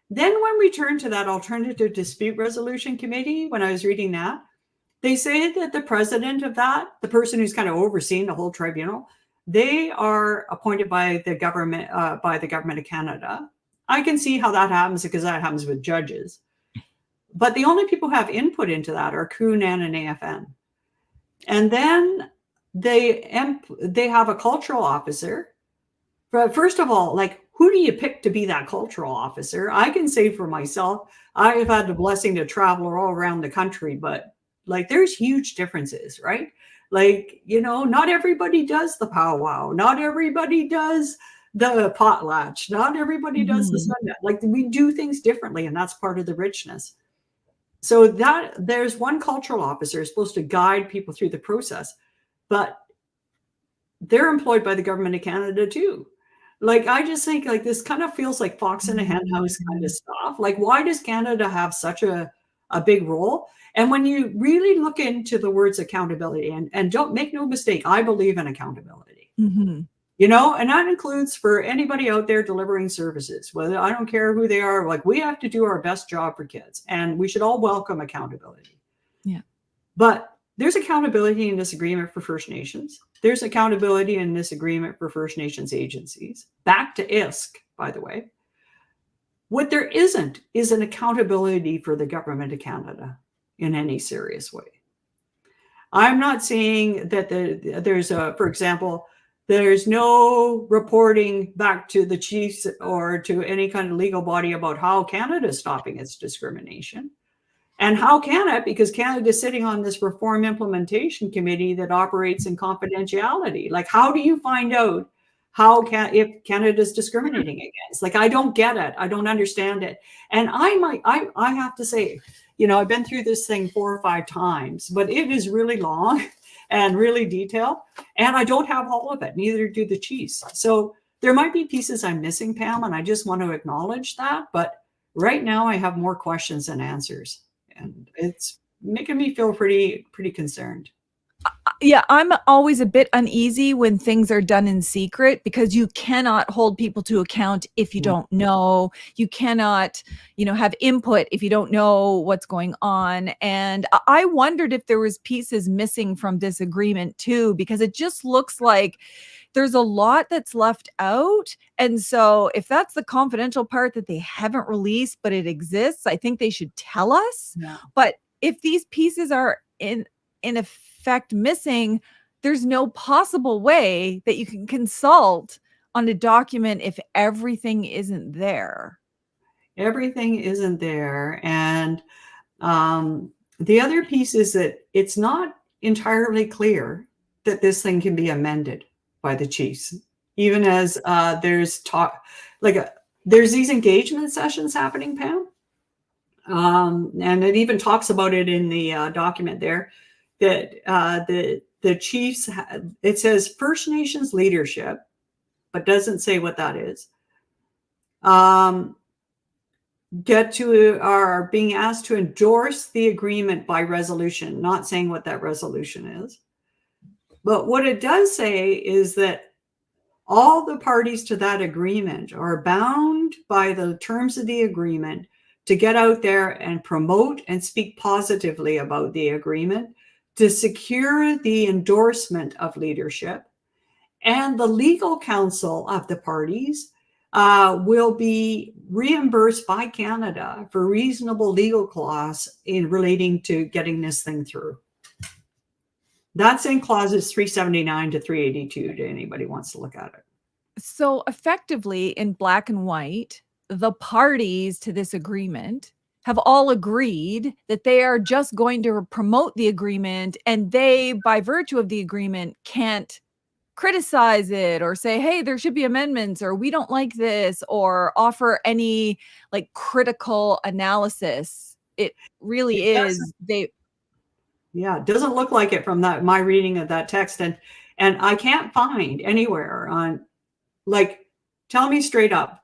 Then when we turn to that Alternative Dispute Resolution Committee, when I was reading that, they say that the president of that, the person who's kind of overseeing the whole tribunal, they are appointed by the government of Canada. I can see how that happens, because that happens with judges. But the only people who have input into that are COO, NAN, and AFN. And then they have a cultural officer. But first of all, like, who do you pick to be that cultural officer? I can say for myself, I have had the blessing to travel all around the country, but like, there's huge differences, right? Like, not everybody does the powwow. Not everybody does the potlatch. Not everybody does the Sunday. Like, we do things differently, and that's part of the richness. So that there's one cultural officer supposed to guide people through the process, but they're employed by the government of Canada too. Like, I just think, like, this kind of feels like fox in a hen house kind of stuff. Like, why does Canada have such a big role? And when you really look into the words accountability, and don't make no mistake, I believe in accountability. And that includes for anybody out there delivering services, whether, I don't care who they are, like, we have to do our best job for kids, and we should all welcome accountability. Yeah. But there's accountability in this agreement for First Nations. There's accountability in this agreement for First Nations agencies. Back to ISK, by the way. What there isn't is an accountability for the government of Canada in any serious way. I'm not saying that there's for example, there's no reporting back to the chiefs or to any kind of legal body about how Canada is stopping its discrimination. And how can it? Because Canada is sitting on this reform implementation committee that operates in confidentiality. Like, how do you find out if Canada is discriminating against? Like, I don't get it. I don't understand it. And I have to say, I've been through this thing 4 or 5 times, but it is really long and really detailed. And I don't have all of it. Neither do the chiefs. So there might be pieces I'm missing, Pam, and I just want to acknowledge that. But right now I have more questions than answers. And it's making me feel pretty concerned. Yeah, I'm always a bit uneasy when things are done in secret, because you cannot hold people to account if you don't know. You cannot, have input if you don't know what's going on. And I wondered if there was pieces missing from this agreement too, because it just looks like there's a lot that's left out. And so if that's the confidential part that they haven't released, but it exists, I think they should tell us. Yeah. But if these pieces are in effect missing, there's no possible way that you can consult on a document if everything isn't there. Everything isn't there. And the other piece is that it's not entirely clear that this thing can be amended by the chiefs, even as there's talk, there's these engagement sessions happening, Pam. And it even talks about it in the document there, that the chiefs, it says First Nations leadership, but doesn't say what that is. Are being asked to endorse the agreement by resolution, not saying what that resolution is. But what it does say is that all the parties to that agreement are bound by the terms of the agreement to get out there and promote and speak positively about the agreement, to secure the endorsement of leadership, and the legal counsel of the parties will be reimbursed by Canada for reasonable legal costs in relating to getting this thing through. That's in clauses 379 to 382 to anybody who wants to look at it. So effectively, in black and white, the parties to this agreement have all agreed that they are just going to promote the agreement, and they, by virtue of the agreement, can't criticize it or say, hey, there should be amendments, or we don't like this, or offer any like critical analysis. It really is it doesn't look like it from my reading of that text. And I can't find anywhere on, like, tell me straight up,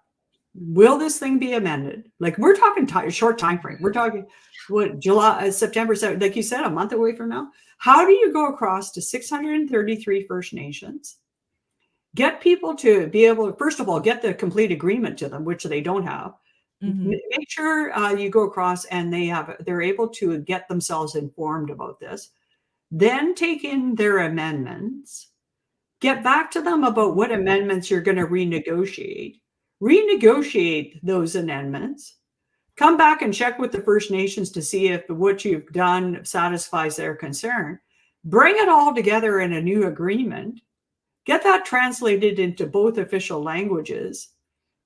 will this thing be amended? Like, we're talking short time frame. We're talking what, July, September 7th, like you said, a month away from now. How do you go across to 633 First Nations, get people to be able to, first of all, get the complete agreement to them, which they don't have. Mm-hmm. Make sure you go across and they're able to get themselves informed about this. Then take in their amendments, get back to them about what amendments you're going to renegotiate those amendments, come back and check with the First Nations to see if what you've done satisfies their concern, bring it all together in a new agreement, get that translated into both official languages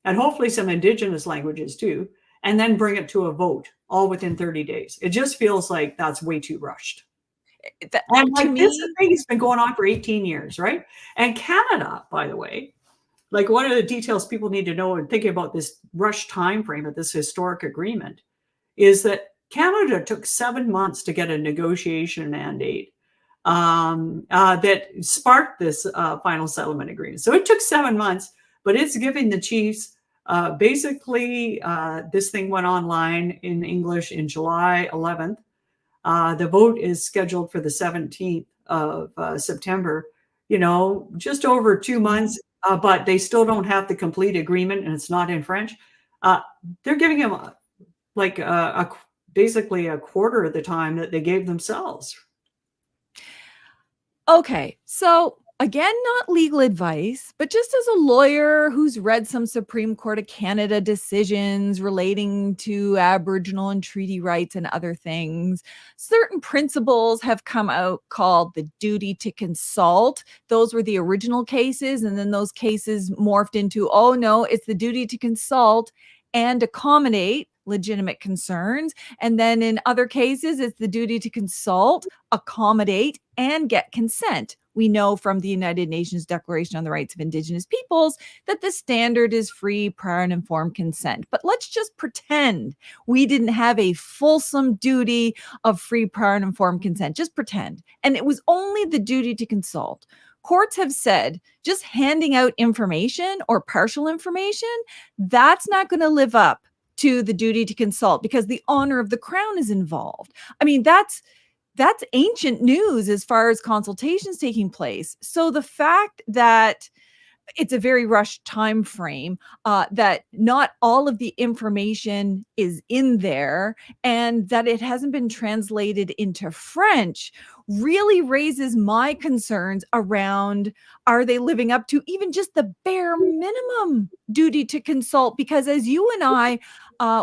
and hopefully some Indigenous languages too, and then bring it to a vote all within 30 days. It just feels like that's way too rushed. And like this thing has been going on for 18 years, right? And Canada, by the way, like one of the details people need to know and thinking about this rush time frame of this historic agreement is that Canada took 7 months to get a negotiation mandate that sparked this final settlement agreement. So it took 7 months, but it's giving the chiefs basically this thing went online in English in July 11th. The vote is scheduled for the 17th of September, just over 2 months, but they still don't have the complete agreement and it's not in French. They're giving them basically a quarter of the time that they gave themselves. Okay, so again, not legal advice, but just as a lawyer who's read some Supreme Court of Canada decisions relating to Aboriginal and treaty rights and other things, certain principles have come out called the duty to consult. Those were the original cases, and then those cases morphed into, oh no, it's the duty to consult and accommodate legitimate concerns. And then in other cases, it's the duty to consult, accommodate, and get consent. We know from the United Nations Declaration on the Rights of Indigenous Peoples that the standard is free, prior, and informed consent. But let's just pretend we didn't have a fulsome duty of free, prior, and informed consent. Just pretend. And it was only the duty to consult. Courts have said just handing out information or partial information, that's not going to live up to the duty to consult because the honor of the crown is involved. I mean, that's ancient news as far as consultations taking place. So the fact that it's a very rushed time frame, that not all of the information is in there, and that it hasn't been translated into French really raises my concerns around, are they living up to even just the bare minimum duty to consult? Because as you and I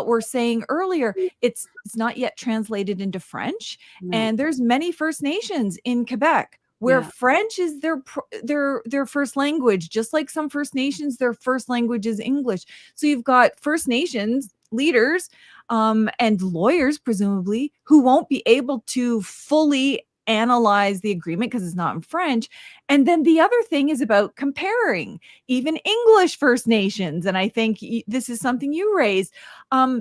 were saying earlier, it's not yet translated into French, No. and there's many First Nations in Quebec where Yeah. French is their first language, just like some First Nations, their first language is English. So you've got First Nations leaders, and lawyers, presumably, who won't be able to fully analyze the agreement because it's not in French. And then the other thing is about comparing even English First Nations. And I think this is something you raised.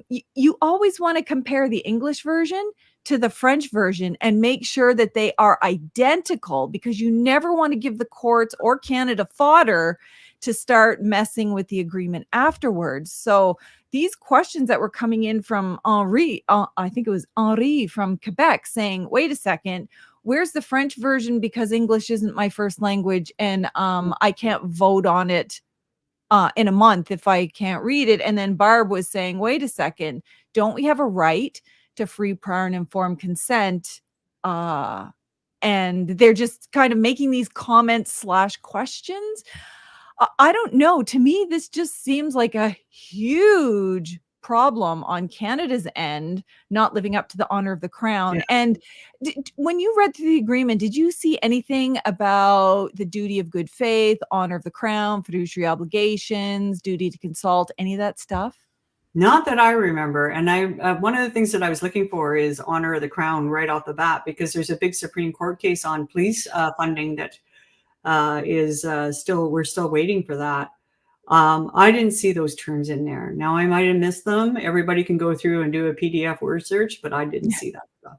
You always want to compare the English version to the French version and make sure that they are identical, because you never want to give the courts or Canada fodder to start messing with the agreement afterwards. So these questions that were coming in from Henri, I think it was Henri from Quebec, saying, wait a second, where's the French version? Because English isn't my first language, and I can't vote on it in a month if I can't read it. And then Barb was saying, wait a second, don't we have a right to free, prior, and informed consent? And they're just kind of making these comments slash questions. I don't know. To me, this just seems like a huge problem on Canada's end, not living up to the honor of the crown. Yeah. And when you read through the agreement, did you see anything about the duty of good faith, honor of the crown, fiduciary obligations, duty to consult, any of that stuff? Not that I remember. And one of the things that I was looking for is honor of the crown right off the bat, because there's a big Supreme Court case on police funding that we're still waiting for that. I didn't see those terms in there. Now I might have missed them. Everybody can go through and do a PDF word search, but I didn't see that stuff.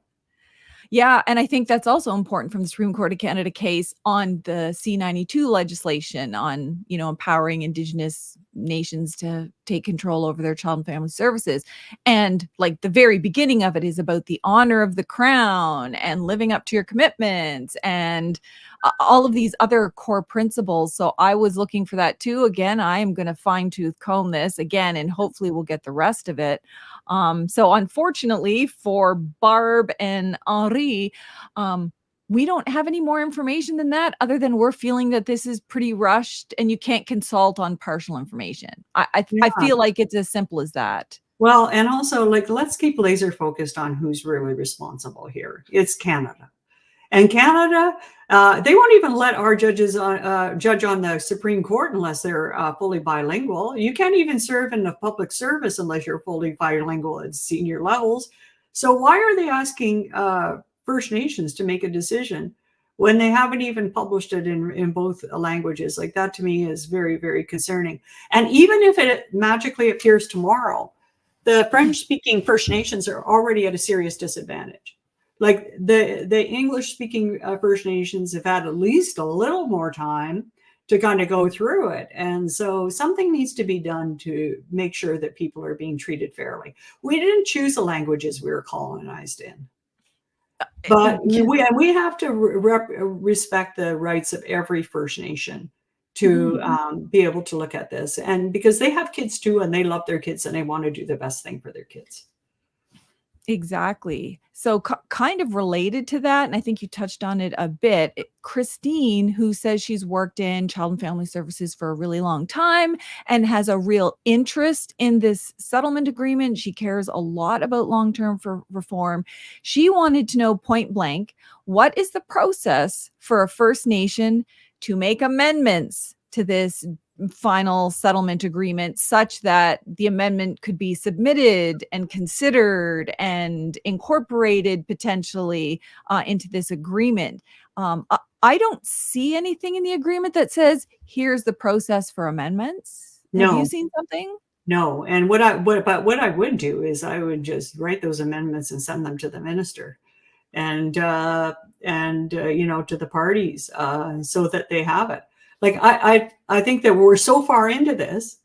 Yeah, and I think that's also important from the Supreme Court of Canada case on the C-92 legislation on, empowering Indigenous nations to take control over their child and family services. And like the very beginning of it is about the honor of the crown and living up to your commitments and all of these other core principles. So I was looking for that too. Again, I am going to fine tooth comb this again, and hopefully we'll get the rest of it. So unfortunately for Barb and Henri, we don't have any more information than that, other than we're feeling that this is pretty rushed and you can't consult on partial information. I feel like it's as simple as that. Well, and also, let's keep laser focused on who's really responsible here. It's Canada. And Canada, they won't even let our judges judge on the Supreme Court unless they're fully bilingual. You can't even serve in the public service unless you're fully bilingual at senior levels. So why are they asking First Nations to make a decision when they haven't even published it in both languages? Like, that to me is very, very concerning. And even if it magically appears tomorrow, the French-speaking First Nations are already at a serious disadvantage. Like the English-speaking First Nations have had at least a little more time to kind of go through it. And so something needs to be done to make sure that people are being treated fairly. We didn't choose the languages we were colonized in. But we have to respect the rights of every First Nation to be able to look at this. And because they have kids too, and they love their kids, and they want to do the best thing for their kids. Exactly. So kind of related to that, and I think you touched on it a bit, Christine, who says she's worked in child and family services for a really long time and has a real interest in this settlement agreement. She cares a lot about long-term reform. She wanted to know point blank, what is the process for a First Nation to make amendments to this final settlement agreement such that the amendment could be submitted and considered and incorporated potentially into this agreement? I don't see anything in the agreement that says, here's the process for amendments. Have you seen something? No. And what I would do is I would just write those amendments and send them to the minister and to the parties so that they have it. Like, I think that we're so far into this,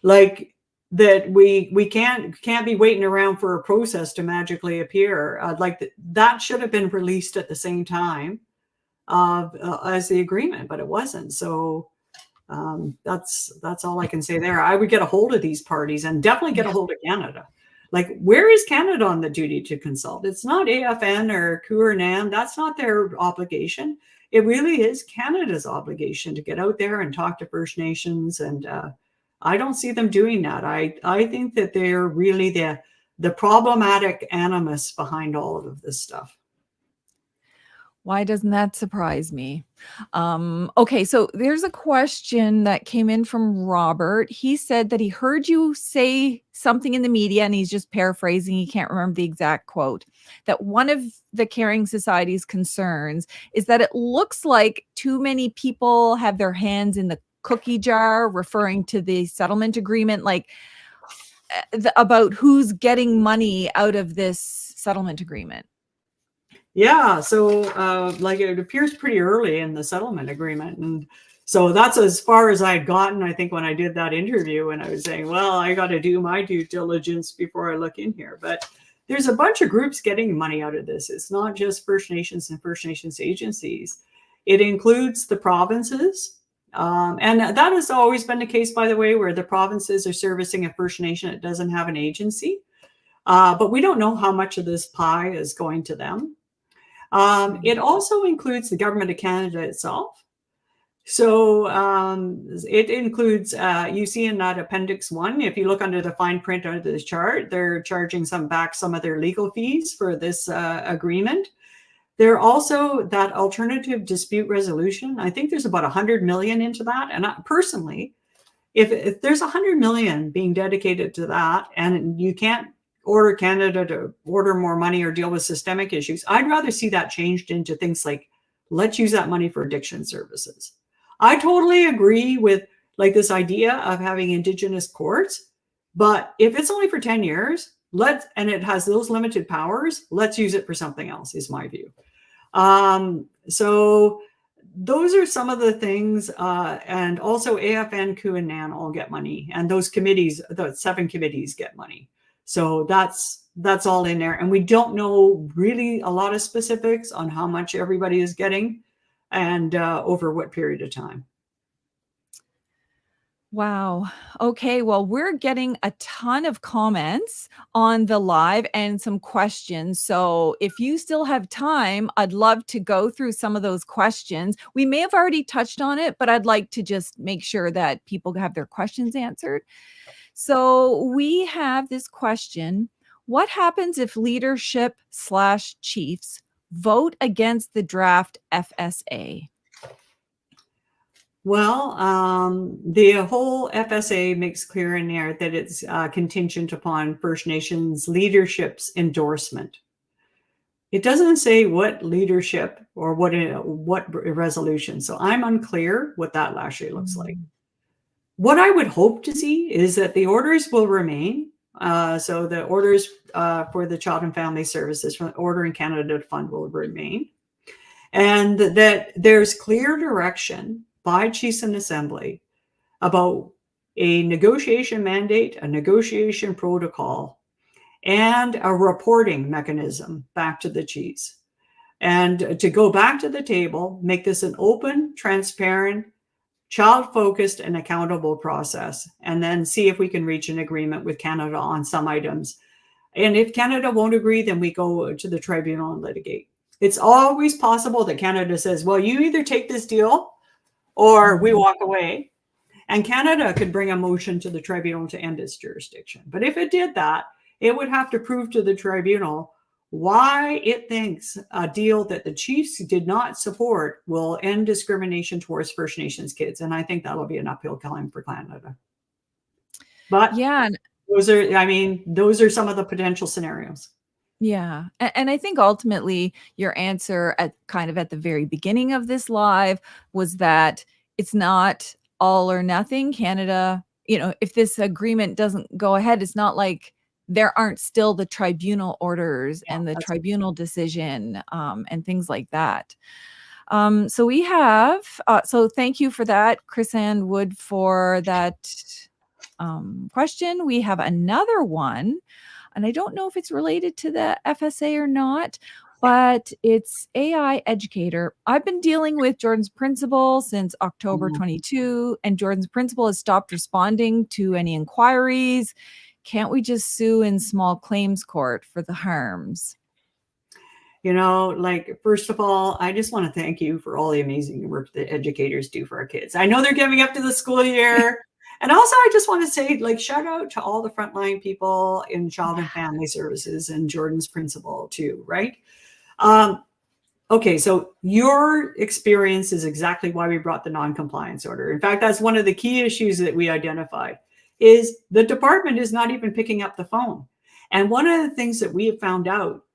like, that we can't be waiting around for a process to magically appear. That should have been released at the same time as the agreement, but it wasn't. So That's all I can say there. I would get a hold of these parties and definitely get a hold of Canada. Like, where is Canada on the duty to consult? It's not AFN or CU or NAM. That's not their obligation. It really is Canada's obligation to get out there and talk to First Nations. And I don't see them doing that. I think that they're really the problematic animus behind all of this stuff. Why doesn't that surprise me? Okay, so there's a question that came in from Robert. He said that he heard you say something in the media, and he's just paraphrasing. He can't remember the exact quote. That one of the Caring Society's concerns is that it looks like too many people have their hands in the cookie jar, referring to the settlement agreement, like about who's getting money out of this settlement agreement. Yeah, so like it appears pretty early in the settlement agreement. And so that's as far as I'd gotten, I think, when I did that interview, and I was saying, well, I got to do my due diligence before I look in here. But there's a bunch of groups getting money out of this. It's not just First Nations and First Nations agencies. It includes the provinces. And that has always been the case, by the way, where the provinces are servicing a First Nation that doesn't have an agency. But we don't know how much of this pie is going to them. It also includes the Government of Canada itself. So it includes, you see in that Appendix 1, if you look under the fine print under this chart, they're charging some of their legal fees for this agreement. They're also that alternative dispute resolution. I think there's about 100 million into that. And personally, if there's 100 million being dedicated to that, and you can't order Canada to order more money or deal with systemic issues, I'd rather see that changed into things like, let's use that money for addiction services. I totally agree with like this idea of having Indigenous courts, but if it's only for 10 years, and it has those limited powers, let's use it for something else, is my view. So those are some of the things, and also AFN, CU, and NAN all get money, and those committees, the 7 committees get money. So that's all in there. And we don't know really a lot of specifics on how much everybody is getting and over what period of time. Wow. Okay. Well, we're getting a ton of comments on the live and some questions. So if you still have time, I'd love to go through some of those questions. We may have already touched on it, but I'd like to just make sure that people have their questions answered. So we have this question. What happens if leadership/chiefs vote against the draft FSA? Well, the whole FSA makes clear in there that it's contingent upon First Nations leadership's endorsement. It doesn't say what leadership or what resolution. So I'm unclear what that actually looks like. What I would hope to see is that the orders will remain. So the orders for the Child and Family Services from the Order in Canada Fund will remain. And that there's clear direction by Chiefs and Assembly about a negotiation mandate, a negotiation protocol, and a reporting mechanism back to the Chiefs. And to go back to the table, make this an open, transparent, child-focused, and accountable process, and then see if we can reach an agreement with Canada on some items. And if Canada won't agree, then we go to the tribunal and litigate. It's always possible that Canada says, well, you either take this deal or we walk away. And Canada could bring a motion to the tribunal to end its jurisdiction. But if it did that, it would have to prove to the tribunal why it thinks a deal that the Chiefs did not support will end discrimination towards First Nations kids. And I think that'll be an uphill climb for Canada. But yeah, those are some of the potential scenarios. Yeah. And I think ultimately your answer at the very beginning of this live was that it's not all or nothing. Canada, if this agreement doesn't go ahead, it's not like there aren't still the tribunal orders and the tribunal decision and things like that. So we have, so thank you for that, Chris Ann Wood, for that question. We have another one. And I don't know if it's related to the FSA or not, but it's AI educator. I've been dealing with Jordan's principal since October Mm. 22, and Jordan's principal has stopped responding to any inquiries. Can't we just sue in small claims court for the harms? Like, first of all, I just want to thank you for all the amazing work that educators do for our kids. I know they're giving up to the school year. And also, I just want to say, like, shout out to all the frontline people in child and family services and Jordan's principal, too, right? Okay, so your experience is exactly why we brought the non-compliance order. In fact, that's one of the key issues that we identified, is the department is not even picking up the phone. And one of the things that we have found out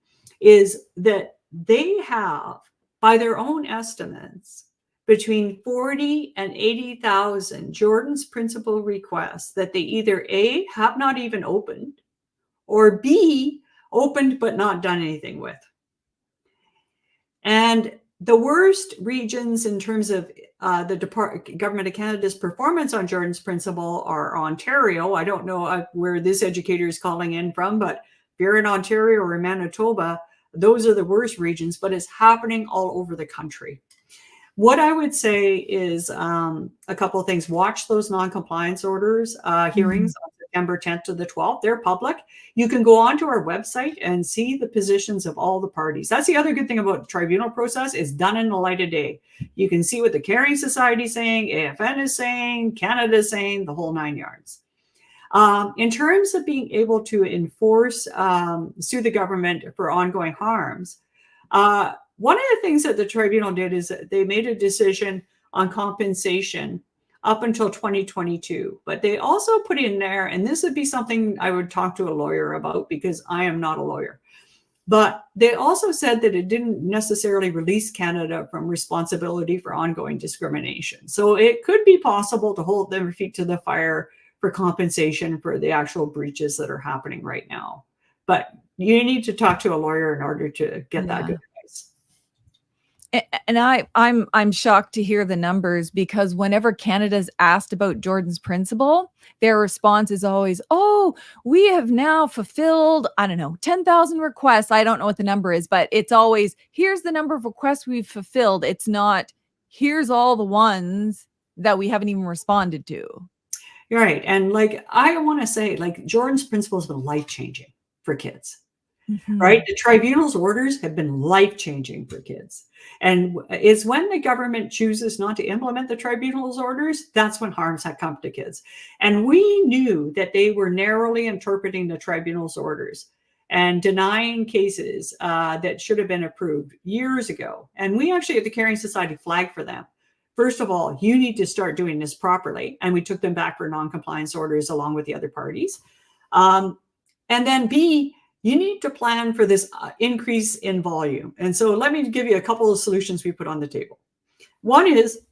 is that they have, by their own estimates, between 40 and 80,000 Jordan's principal requests that they either A, have not even opened, or B, opened but not done anything with. And the worst regions in terms of the Government of Canada's performance on Jordan's principle are Ontario. I don't know where this educator is calling in from, but if you're in Ontario or in Manitoba, those are the worst regions, but it's happening all over the country. What I would say is a couple of things. Watch those non-compliance orders hearings on September 10th to the 12th. They're public. You can go onto our website and see the positions of all the parties. That's the other good thing about the tribunal process. It's done in the light of day. You can see what the Caring Society is saying, AFN is saying, Canada is saying, the whole 9 yards. In terms of being able to enforce, sue the government for ongoing harms, one of the things that the tribunal did is that they made a decision on compensation up until 2022, but they also put in there, and this would be something I would talk to a lawyer about because I am not a lawyer, but they also said that it didn't necessarily release Canada from responsibility for ongoing discrimination. So it could be possible to hold their feet to the fire for compensation for the actual breaches that are happening right now. But you need to talk to a lawyer in order to get that good advice. And I'm shocked to hear the numbers, because whenever Canada's asked about Jordan's principle, their response is always, "Oh, we have now fulfilled, I don't know, 10,000 requests." I don't know what the number is, but it's always, "Here's the number of requests we've fulfilled." It's not, "Here's all the ones that we haven't even responded to." You're right. And like, I want to say, like, Jordan's principle has been life-changing for kids. Right? The tribunal's orders have been life-changing for kids. And it's when the government chooses not to implement the tribunal's orders, that's when harms have come to kids. And we knew that they were narrowly interpreting the tribunal's orders and denying cases that should have been approved years ago. And we actually at the Caring Society flagged for them. First of all, you need to start doing this properly. And we took them back for non-compliance orders along with the other parties. And then B, you need to plan for this increase in volume. And so let me give you a couple of solutions we put on the table. One is,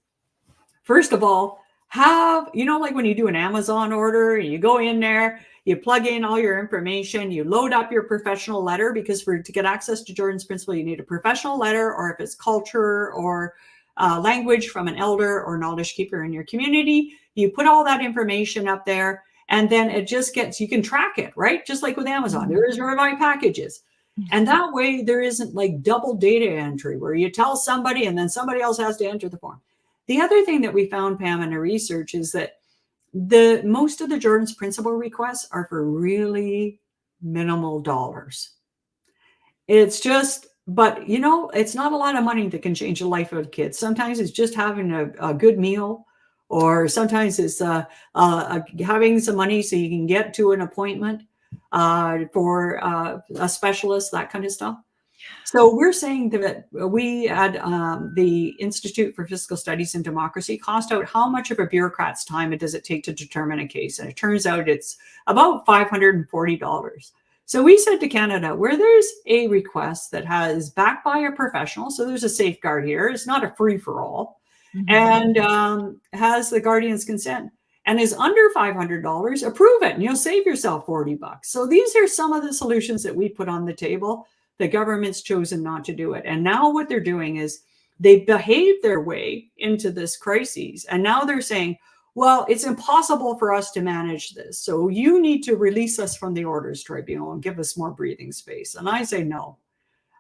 first of all, like when you do an Amazon order, you go in there, you plug in all your information, you load up your professional letter, because to get access to Jordan's principle, you need a professional letter, or if it's culture or language from an elder or knowledge keeper in your community, you put all that information up there. And then it just you can track it, right? Just like with Amazon, there is my packages. And that way there isn't like double data entry where you tell somebody and then somebody else has to enter the form. The other thing that we found, Pam, in our research is that most of the Jordan's principle requests are for really minimal dollars. It's just, but it's not a lot of money that can change the life of kids. Sometimes it's just having a good meal, or sometimes it's having some money so you can get to an appointment for a specialist, that kind of stuff. So we're saying that we had the Institute for Fiscal Studies and Democracy cost out how much of a bureaucrat's time does it take to determine a case. And it turns out it's about $540. So we said to Canada, where there's a request that has backed by a professional, so there's a safeguard here, it's not a free-for-all, and has the guardian's consent and is under $500, approve it and you'll save yourself $40. So these are some of the solutions that we put on the table. The government's chosen not to do it. And now what they're doing is they behave their way into this crisis. And now they're saying, well, it's impossible for us to manage this. So you need to release us from the orders tribunal and give us more breathing space. And I say no.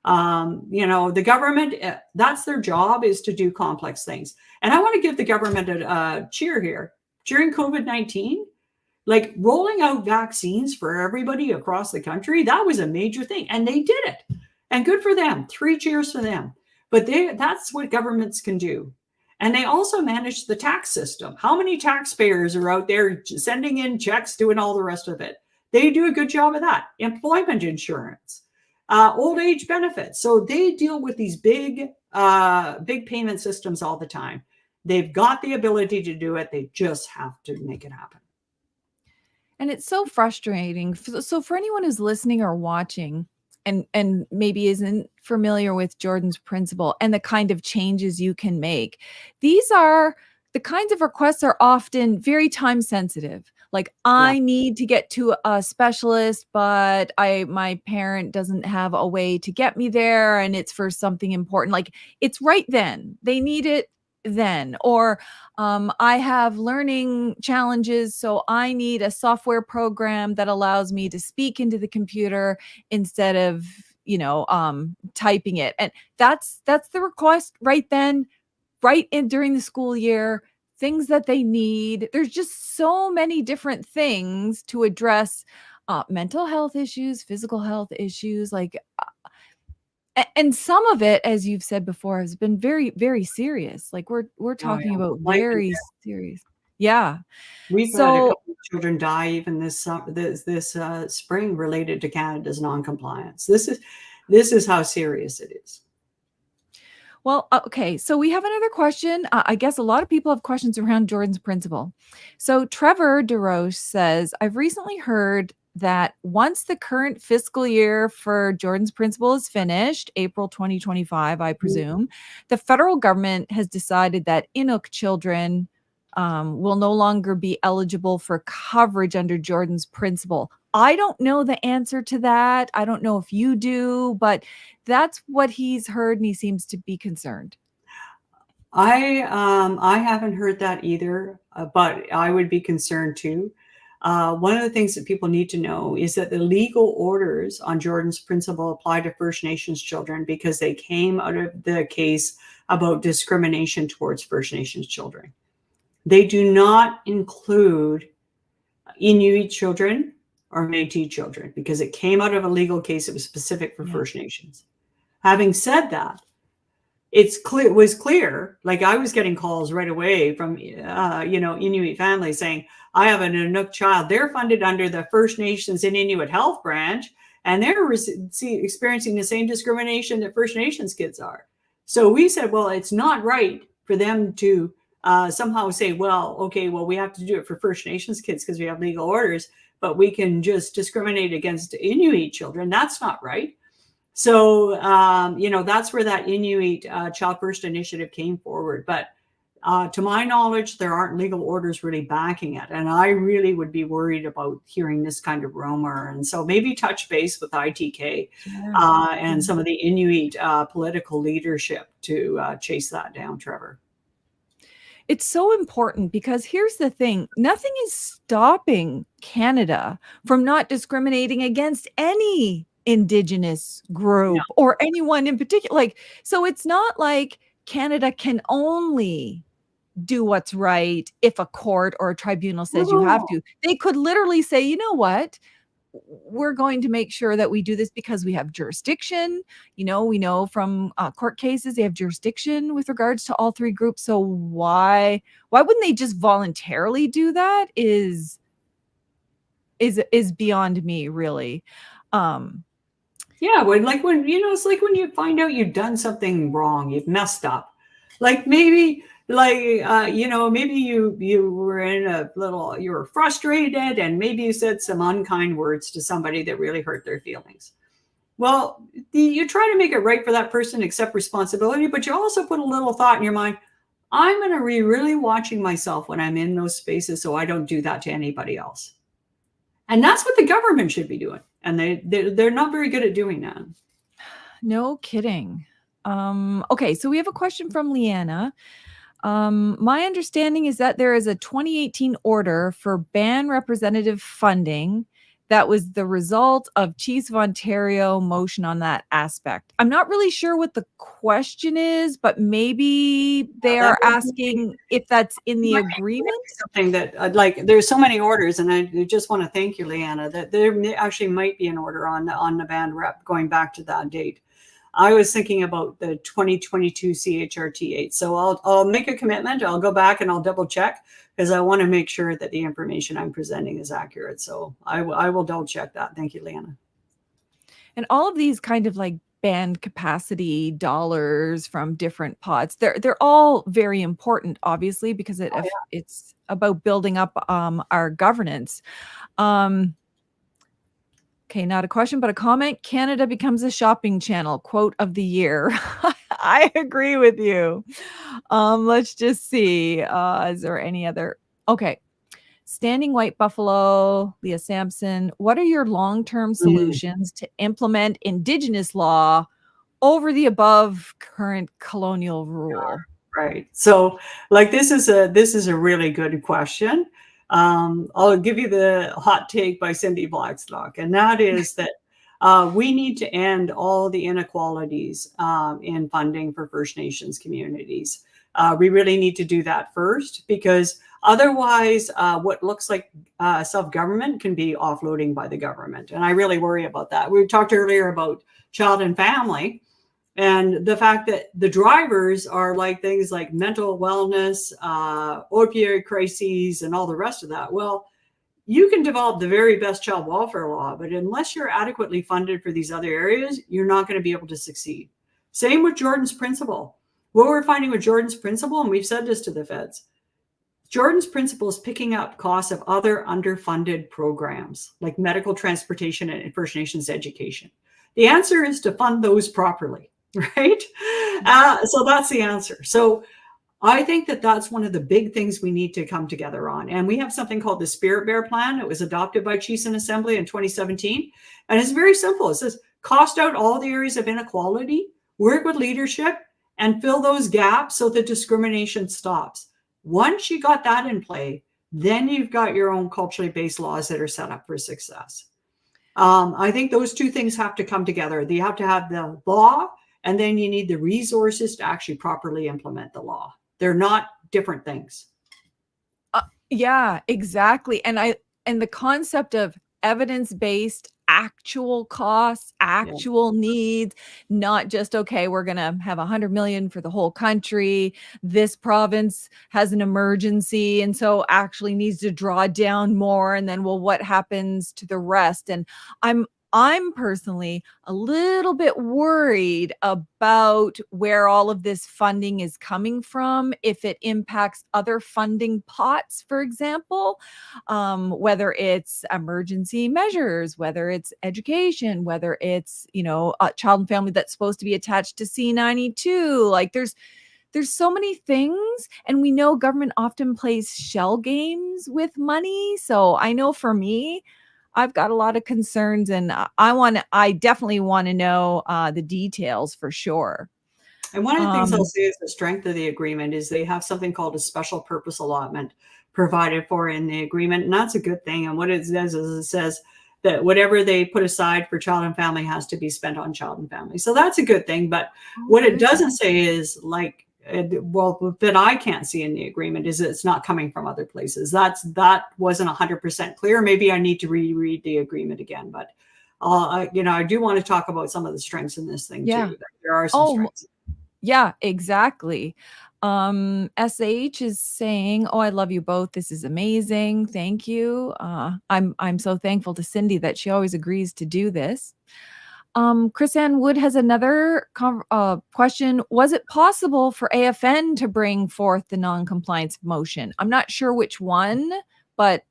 The government, that's their job, is to do complex things. And I want to give the government a cheer here. During COVID-19, like rolling out vaccines for everybody across the country, that was a major thing. And they did it. And good for them. 3 cheers for them. But that's what governments can do. And they also manage the tax system. How many taxpayers are out there sending in checks, doing all the rest of it? They do a good job of that. Employment insurance, old age benefits. So they deal with these big payment systems all the time. They've got the ability to do it. They just have to make it happen. And it's so frustrating. So for anyone who's listening or watching and maybe isn't familiar with Jordan's principle and the kind of changes you can make, these are the kinds of requests are often very time sensitive. Like, I need to get to a specialist, but my parent doesn't have a way to get me there, and it's for something important. Like, it's right then. They need it then. Or I have learning challenges, so I need a software program that allows me to speak into the computer instead of, typing it. And that's the request right then, right in during the school year. Things that they need. There's just so many different things to address mental health issues, physical health issues, and some of it, as you've said before, has been very, very serious. Like we're talking about very serious. Yeah. We've had a couple of children die even this spring related to Canada's non-compliance. This is how serious it is. Well, okay. So we have another question. I guess a lot of people have questions around Jordan's principle. So Trevor DeRoche says, I've recently heard that once the current fiscal year for Jordan's principle is finished, April 2025, I presume, the federal government has decided that Inuk children will no longer be eligible for coverage under Jordan's principle. I don't know the answer to that. I don't know if you do, but that's what he's heard, and he seems to be concerned. I haven't heard that either, but I would be concerned too. One of the things that people need to know is that the legal orders on Jordan's principle apply to First Nations children because they came out of the case about discrimination towards First Nations children. They do not include Inuit children or Métis children because it came out of a legal case that was specific for First Nations. Having said that, it was clear, like I was getting calls right away from, Inuit families saying, I have an Inuk child. They're funded under the First Nations and Inuit Health Branch, and they're experiencing the same discrimination that First Nations kids are. So we said, well, it's not right for them to somehow say, we have to do it for First Nations kids because we have legal orders, but we can just discriminate against Inuit children. That's not right. So, that's where that Inuit Child First initiative came forward. But to my knowledge, there aren't legal orders really backing it. And I really would be worried about hearing this kind of rumor. And so maybe touch base with ITK and some of the Inuit political leadership to chase that down, Trevor. It's so important because here's the thing. Nothing is stopping Canada from not discriminating against any Indigenous group or anyone in particular. So it's not like Canada can only do what's right if a court or a tribunal says you have to. They could literally say, you know what? We're going to make sure that we do this because we have jurisdiction. We know from court cases, they have jurisdiction with regards to all three groups. So why wouldn't they just voluntarily do that is beyond me, really. It's like when you find out you've done something wrong, you've messed up. Maybe you were you were frustrated and maybe you said some unkind words to somebody that really hurt their feelings. Well, you try to make it right for that person, accept responsibility, but you also put a little thought in your mind, I'm going to be really watching myself when I'm in those spaces so I don't do that to anybody else. And that's what the government should be doing. And they're not very good at doing that. No kidding. Okay, so we have a question from Leanna. My understanding is that there is a 2018 order for ban representative funding that was the result of Chiefs of Ontario motion on that aspect. I'm not really sure what the question is, but maybe they That are asking if that's in the might agreement. be something that I'd like. There's so many orders, and I just want to thank you, Leanna, that there actually might be an order on the band rep going back to that date. I was thinking about the 2022 CHRT8. So I'll make a commitment. I'll go back and I'll double check, because I want to make sure that the information I'm presenting is accurate. So I will double check that. Thank you, Leanna. And all of these kind of like band capacity dollars from different pots, they're all very important, obviously, because Oh, yeah. it's about building up our governance. Um, Okay, not a question, but a comment. Canada becomes a shopping channel. Quote of the year. I agree with you. Let's just see. Is there any other? Okay. Standing White Buffalo, Leah Sampson. What are your long-term Mm. solutions to implement Indigenous law over the above current colonial rule? Right. So, like, this is a really good question. I'll give you the hot take by Cindy Blackstock, and that is that we need to end all the inequalities in funding for First Nations communities. We really need to do that first, because otherwise, what looks like self-government can be offloading by the government, and I really worry about that. We talked earlier about child and family, and the fact that the drivers are like things like mental wellness, opioid crises, and all the rest of that. Well, you can develop the very best child welfare law, but unless you're adequately funded for these other areas, you're not going to be able to succeed. Same with Jordan's principle. What we're finding with Jordan's principle, and we've said this to the feds, Jordan's principle is picking up costs of other underfunded programs like medical transportation and First Nations education. The answer is to fund those properly, right? So that's the answer. So I think that that's one of the big things we need to come together on. And we have something called the Spirit Bear Plan. It was adopted by Chiefs in Assembly in 2017. And it's very simple. It says cost out all the areas of inequality, work with leadership, and fill those gaps so that discrimination stops. Once you got that in play, then you've got your own culturally based laws that are set up for success. I think those two things have to come together. You have to have the law, and then you need the resources to actually properly implement the law. They're not different things. Yeah, exactly. And the concept of evidence-based actual costs, actual needs, not just, okay, we're going to have 100 million for the whole country. This province has an emergency and so actually needs to draw down more. And then, well, what happens to the rest? And I'm personally a little bit worried about where all of this funding is coming from, if it impacts other funding pots, for example, whether it's emergency measures, whether it's education, whether it's, a child and family that's supposed to be attached to C92. Like there's so many things, and we know government often plays shell games with money. So I know for me, I've got a lot of concerns, and I definitely want to know the details for sure. And one of the things I'll say is the strength of the agreement is they have something called a special purpose allotment provided for in the agreement. And that's a good thing. And what it says is it says that whatever they put aside for child and family has to be spent on child and family. So that's a good thing. But what it doesn't say is that I can't see in the agreement is that it's not coming from other places. That wasn't 100% clear. Maybe I need to reread the agreement again, but I do want to talk about some of the strengths in this thing too. There are some strengths. Yeah, exactly. SH is saying, "Oh, I love you both. This is amazing. Thank you." I'm so thankful to Cindy that she always agrees to do this. Chris Ann Wood has another question. Was it possible for AFN to bring forth the non-compliance motion? I'm not sure which one, but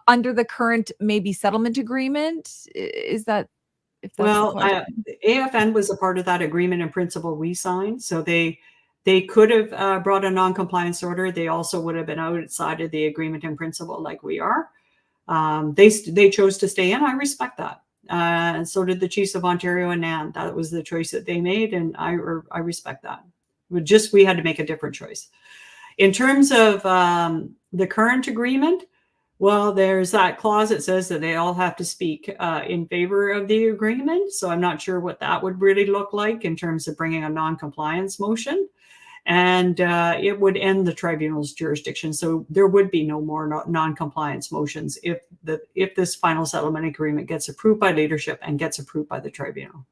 under the current maybe settlement agreement, is that, if that's the question? AFN was a part of that agreement in principle we signed, so they could have brought a non-compliance order. They also would have been outside of the agreement in principle, like we are. They chose to stay in. I respect that. And so did the Chiefs of Ontario and NAN. That was the choice that they made, and I respect that. We had to make a different choice. In terms of the current agreement, Well, there's that clause that says that they all have to speak in favor of the agreement. So I'm not sure what that would really look like in terms of bringing a non-compliance motion. And it would end the tribunal's jurisdiction. So there would be no more non-compliance motions if this final settlement agreement gets approved by leadership and gets approved by the tribunal.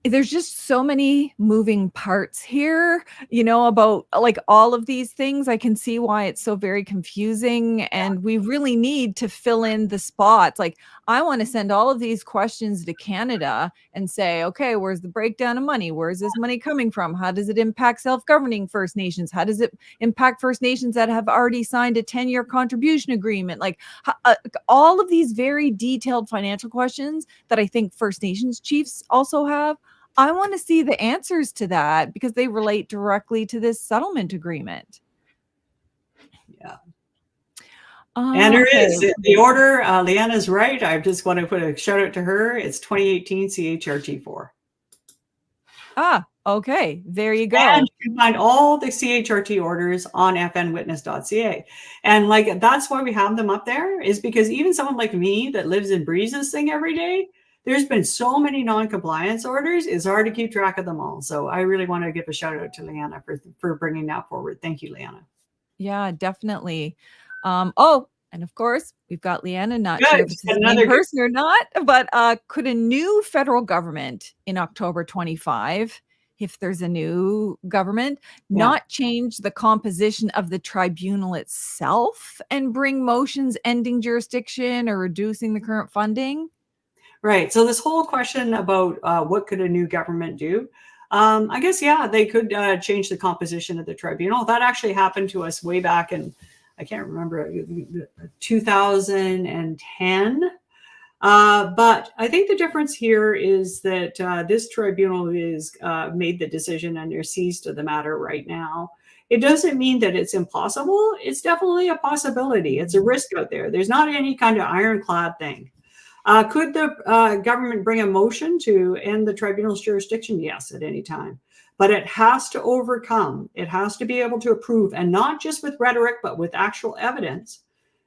There's just so many moving parts here, about like all of these things. I can see why it's so very confusing, and we really need to fill in the spots. Like, I want to send all of these questions to Canada and say, okay, where's the breakdown of money? Where's this money coming from? How does it impact self-governing First Nations? How does it impact First Nations that have already signed a 10-year contribution agreement? Like, all of these very detailed financial questions that I think First Nations chiefs also have. I want to see the answers to that because they relate directly to this settlement agreement. Yeah. And there Okay. is the order. Leanna's right. I just want to put a shout out to her. It's 2018 CHRT 4. Okay. There you go. And you can find all the CHRT orders on fnwitness.ca. And like, that's why we have them up there, is because even someone like me that lives and breathes this thing every day, there's been so many non-compliance orders, it's hard to keep track of them all. So I really want to give a shout out to Leanna for bringing that forward. Thank you, Leanna. Yeah, definitely. And of course, we've got Leanna, not sure if it's the same person or not, but could a new federal government in October 25, if there's a new government, not change the composition of the tribunal itself and bring motions ending jurisdiction or reducing the current funding? Right. So this whole question about what could a new government do? I guess, yeah, they could change the composition of the tribunal. That actually happened to us way back in, I can't remember, 2010. But I think the difference here is that this tribunal is made the decision and they're seized to the matter right now. It doesn't mean that it's impossible. It's definitely a possibility. It's a risk out there. There's not any kind of ironclad thing. Could the government bring a motion to end the tribunal's jurisdiction? Yes, at any time. But it has to overcome, it has to be able to approve, and not just with rhetoric, but with actual evidence,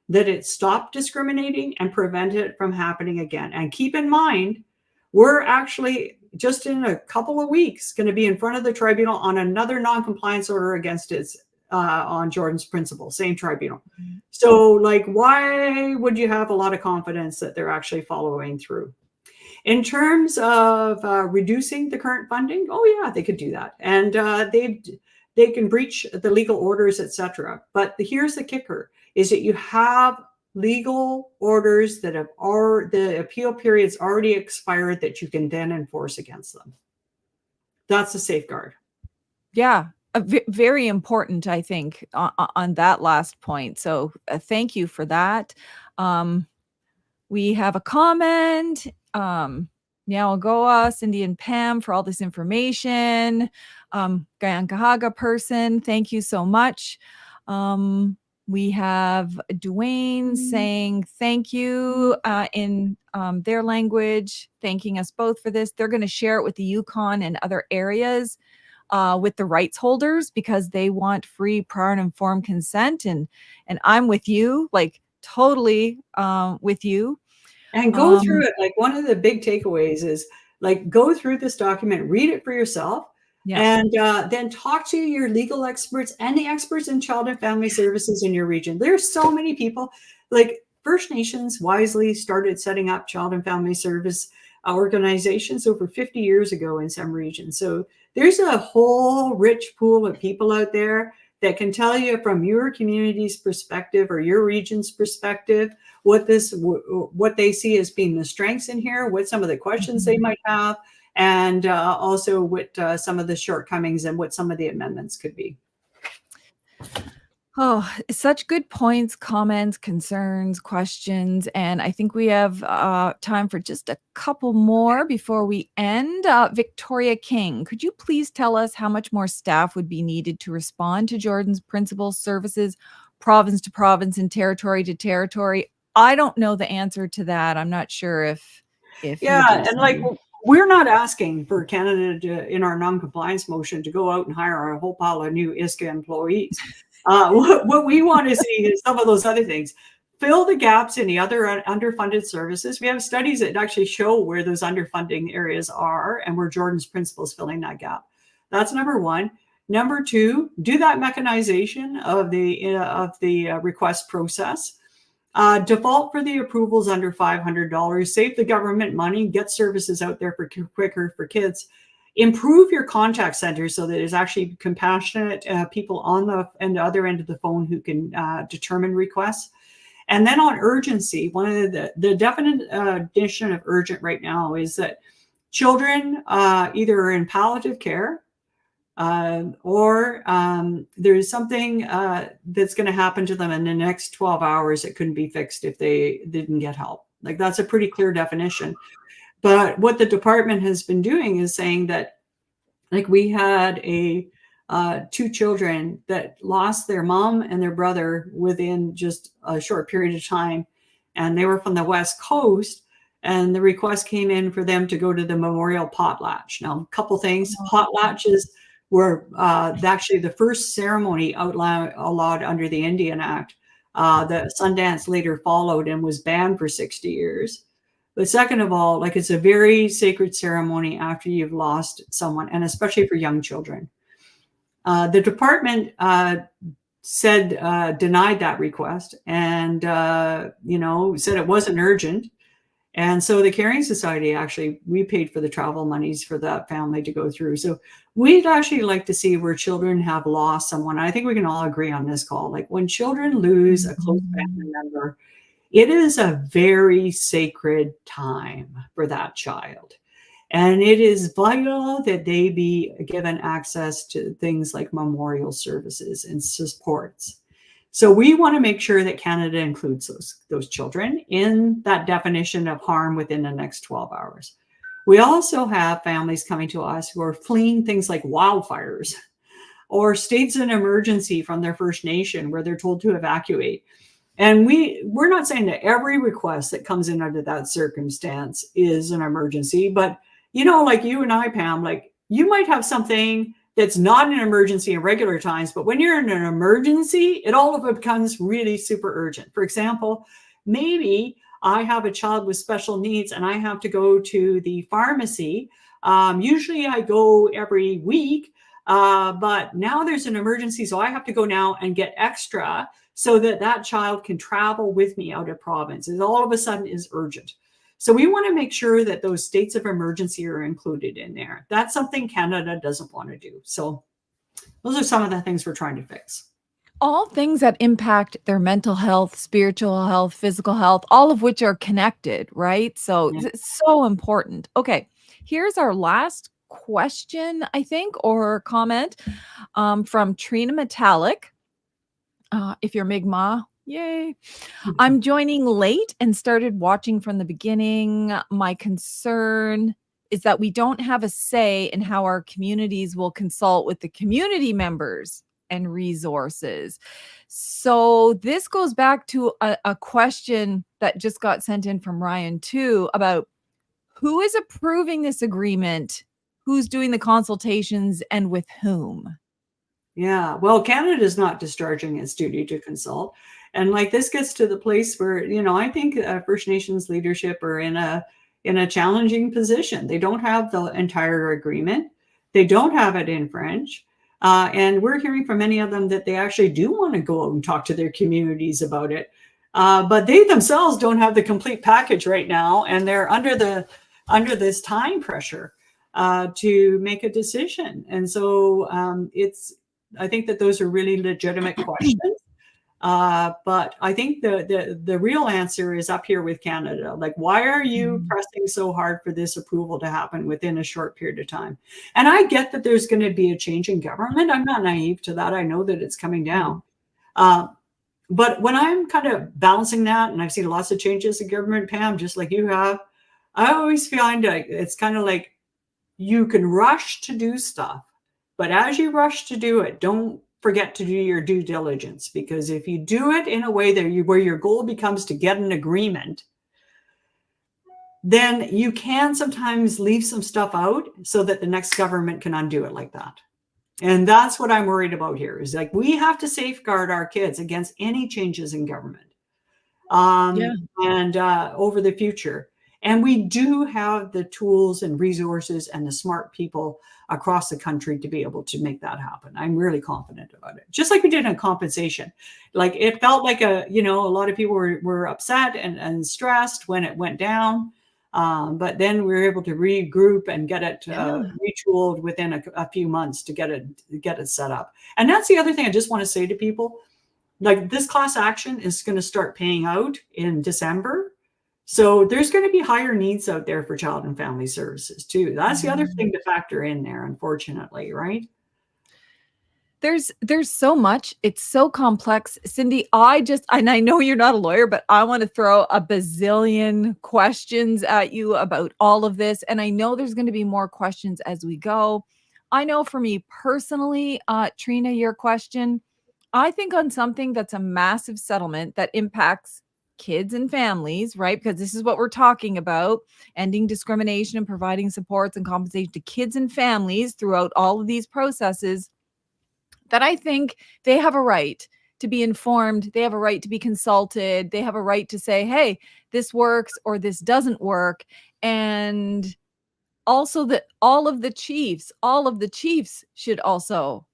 that it stopped discriminating and prevent it from happening again. And keep in mind, we're actually just in a couple of weeks going to be in front of the tribunal on another non-compliance order against its on Jordan's principle, same tribunal. So like, why would you have a lot of confidence that they're actually following through? In terms of reducing the current funding, oh yeah, they could do that. And they can breach the legal orders, etc. But here's the kicker, is that you have legal orders that have the appeal period's already expired that you can then enforce against them. That's a safeguard. Yeah. Very important, I think, on that last point. So thank you for that. We have a comment. Nyawgoa, Cindy and Pam, for all this information. Gayankahaga person, thank you so much. We have Dwayne saying thank you in their language, thanking us both for this. They're going to share it with the Yukon and other areas with the rights holders because they want free, prior, and informed consent. And I'm with you, like totally with you. And go through it. Like, one of the big takeaways is like, go through this document, read it for yourself, and then talk to your legal experts and the experts in child and family services in your region. There's so many people. Like, First Nations wisely started setting up child and family service organizations over 50 years ago in some regions. So there's a whole rich pool of people out there that can tell you from your community's perspective or your region's perspective what they see as being the strengths in here, what some of the questions they might have, and also what some of the shortcomings and what some of the amendments could be. Oh, such good points, comments, concerns, questions. And I think we have time for just a couple more before we end. Victoria King, could you please tell us how much more staff would be needed to respond to Jordan's principal services, province to province and territory to territory? I don't know the answer to that. I'm not sure if yeah, and like, we're not asking for Canada to, in our non-compliance motion, to go out and hire a whole pile of new ISCA employees. What we want to see is some of those other things. Fill the gaps in the other underfunded services. We have studies that actually show where those underfunding areas are and where Jordan's principle is filling that gap. That's number one. Number two, do that mechanization of the request process. Default for the approvals under $500. Save the government money. Get services out there for quicker for kids. Improve your contact center so that there's actually compassionate people on the other end of the phone who can determine requests. And then on urgency, one of the definition of urgent right now is that children either are in palliative care or there's something that's going to happen to them in the next 12 hours that couldn't be fixed if they didn't get help. Like, that's a pretty clear definition. But what the department has been doing is saying that, like, we had two children that lost their mom and their brother within just a short period of time. And they were from the West Coast. And the request came in for them to go to the memorial potlatch. Now, a couple things. Potlatches were actually the first ceremony outlawed under the Indian Act. The Sundance later followed and was banned for 60 years. But second of all, like, it's a very sacred ceremony after you've lost someone, and especially for young children. The department denied that request and, said it wasn't urgent. And so the Caring Society, actually, we paid for the travel monies for that family to go through. So we'd actually like to see where children have lost someone. I think we can all agree on this call. Like, when children lose a close family member, it is a very sacred time for that child. And it is vital that they be given access to things like memorial services and supports. So we want to make sure that Canada includes those children in that definition of harm within the next 12 hours. We also have families coming to us who are fleeing things like wildfires or states of emergency from their First Nation where they're told to evacuate. And we're not saying that every request that comes in under that circumstance is an emergency, but, like you and I, Pam, like, you might have something that's not an emergency in regular times, but when you're in an emergency, it all of it becomes really super urgent. For example, maybe I have a child with special needs and I have to go to the pharmacy. Usually I go every week, but now there's an emergency, so I have to go now and get extra so that child can travel with me out of province. It all of a sudden is urgent. So we want to make sure that those states of emergency are included in there. That's something Canada doesn't want to do. So those are some of the things we're trying to fix. All things that impact their mental health, spiritual health, physical health, all of which are connected, right? So it's so important. Okay, here's our last question, I think, or comment from Trina Metallic. If you're Mi'kmaq, yay. I'm joining late and started watching from the beginning. My concern is that we don't have a say in how our communities will consult with the community members and resources. So this goes back to a question that just got sent in from Ryan too, about who is approving this agreement, who's doing the consultations, and with whom. Yeah, well, Canada is not discharging its duty to consult. And like, this gets to the place where, I think First Nations leadership are in a challenging position. They don't have the entire agreement. They don't have it in French. And we're hearing from many of them that they actually do want to go out and talk to their communities about it. But they themselves don't have the complete package right now. And they're under this time pressure to make a decision. And so I think that those are really legitimate questions. But I think the real answer is up here with Canada. Like, why are you pressing so hard for this approval to happen within a short period of time? And I get that there's going to be a change in government. I'm not naive to that. I know that it's coming down. But when I'm kind of balancing that, and I've seen lots of changes in government, Pam, just like you have, I always find it's kind of like you can rush to do stuff. But as you rush to do it, don't forget to do your due diligence, because if you do it in a way that where your goal becomes to get an agreement, then you can sometimes leave some stuff out so that the next government can undo it like that. And that's what I'm worried about here is like, we have to safeguard our kids against any changes in government and over the future. And we do have the tools and resources and the smart people across the country to be able to make that happen. I'm really confident about it. Just like we did on compensation. Like it felt like a lot of people were upset and stressed when it went down. But then we were able to regroup and get it retooled within a few months to get it set up. And that's the other thing I just want to say to people. Like this class action is going to start paying out in December. So there's going to be higher needs out there for child and family services too. That's the other thing to factor in there, unfortunately, right? There's so much. It's so complex. Cindy, and I know you're not a lawyer, but I want to throw a bazillion questions at you about all of this. And I know there's going to be more questions as we go. I know for me personally, Trina, your question, I think on something that's a massive settlement that impacts kids and families, right? Because this is what we're talking about, ending discrimination and providing supports and compensation to kids and families throughout all of these processes, that I think they have a right to be informed. They have a right to be consulted. They have a right to say, hey, this works or this doesn't work. And also that all of the chiefs should also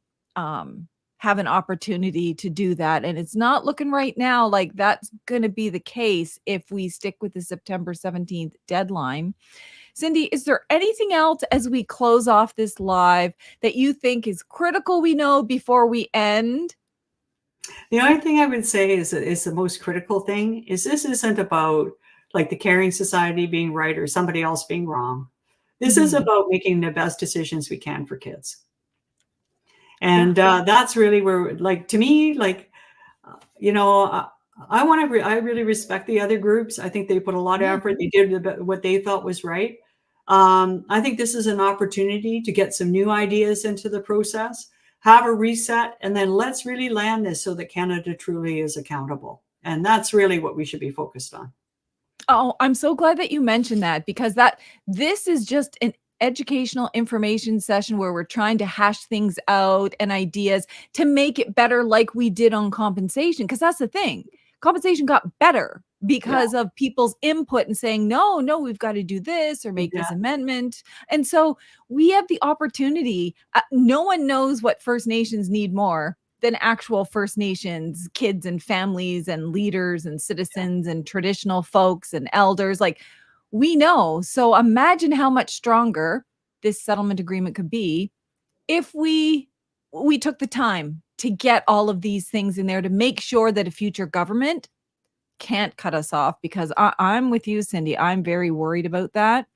have an opportunity to do that. And it's not looking right now like that's going to be the case if we stick with the September 17th deadline. Cindy, is there anything else as we close off this live that you think is critical we know before we end? The only thing I would say is the most critical thing is this isn't about like the Caring Society being right or somebody else being wrong. This is about making the best decisions we can for kids. And that's really where, like, to me, like, I really respect the other groups. I think they put a lot of effort. They did what they thought was right. I think this is an opportunity to get some new ideas into the process, have a reset, and then let's really land this so that Canada truly is accountable. And that's really what we should be focused on. Oh, I'm so glad that you mentioned that, because this is just an educational information session where we're trying to hash things out and ideas to make it better, like we did on compensation. Because that's the thing. Compensation got better because of people's input and saying, no, we've got to do this or make this amendment. And so we have the opportunity. No one knows what First Nations need more than actual First Nations kids and families and leaders and citizens and traditional folks and elders. Like, we know. So imagine how much stronger this settlement agreement could be if we took the time to get all of these things in there to make sure that a future government can't cut us off, because I'm with you, Cindy. I'm very worried about that.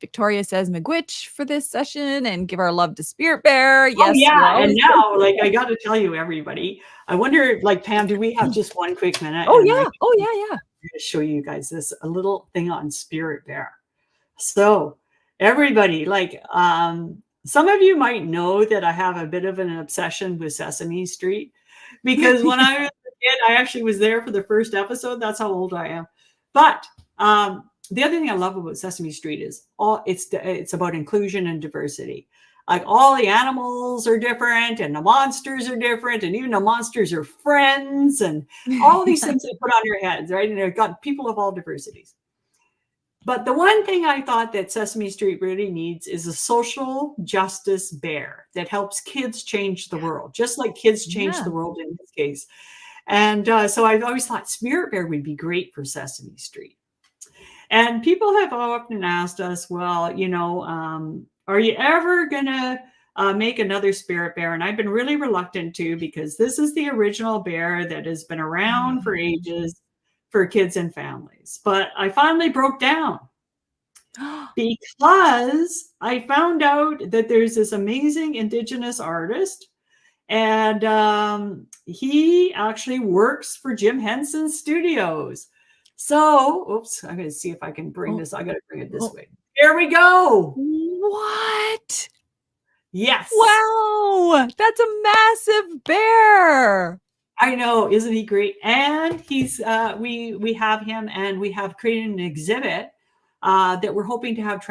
Victoria says Miigwech for this session and give our love to Spirit Bear. Yes. Oh, yeah. And now, like, I got to tell you, everybody, I wonder, like, Pam, do we have just one quick minute? Oh, yeah. I'm going to show you guys a little thing on Spirit Bear. So everybody, like, some of you might know that I have a bit of an obsession with Sesame Street, because when I was a kid, I actually was there for the first episode. That's how old I am. But the other thing I love about Sesame Street is it's about inclusion and diversity. Like, all the animals are different and the monsters are different, and even the monsters are friends, and all these things they put on your heads, right? And they've got people of all diversities. But the one thing I thought that Sesame Street really needs is a social justice bear that helps kids change the world, just like kids change the world in this case. And so I've always thought Spirit Bear would be great for Sesame Street. And people have often asked us, well, are you ever going to make another Spirit Bear? And I've been really reluctant to, because this is the original bear that has been around for ages for kids and families. But I finally broke down because I found out that there's this amazing Indigenous artist, and he actually works for Jim Henson's studios. So, oops, I'm going to see if I can bring this. I got to bring it this way. Here we go. What? Yes. Wow. That's a massive bear. I know. Isn't he great? And he's, we have him, and we have created an exhibit that we're hoping to have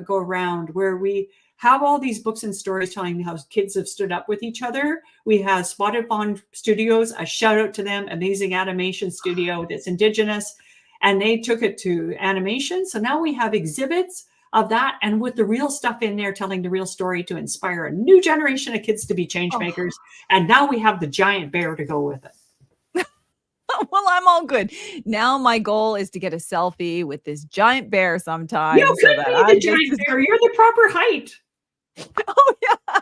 go around, where we have all these books and stories telling how kids have stood up with each other. We have Spotted Fawn Studios, a shout out to them, amazing animation studio that's Indigenous, and they took it to animation. So now we have exhibits of that, and with the real stuff in there, telling the real story to inspire a new generation of kids to be change makers. And now we have the giant bear to go with it. Well, I'm all good. Now my goal is to get a selfie with this giant bear sometime. You could be the giant bear. You're the proper height. Oh, yeah.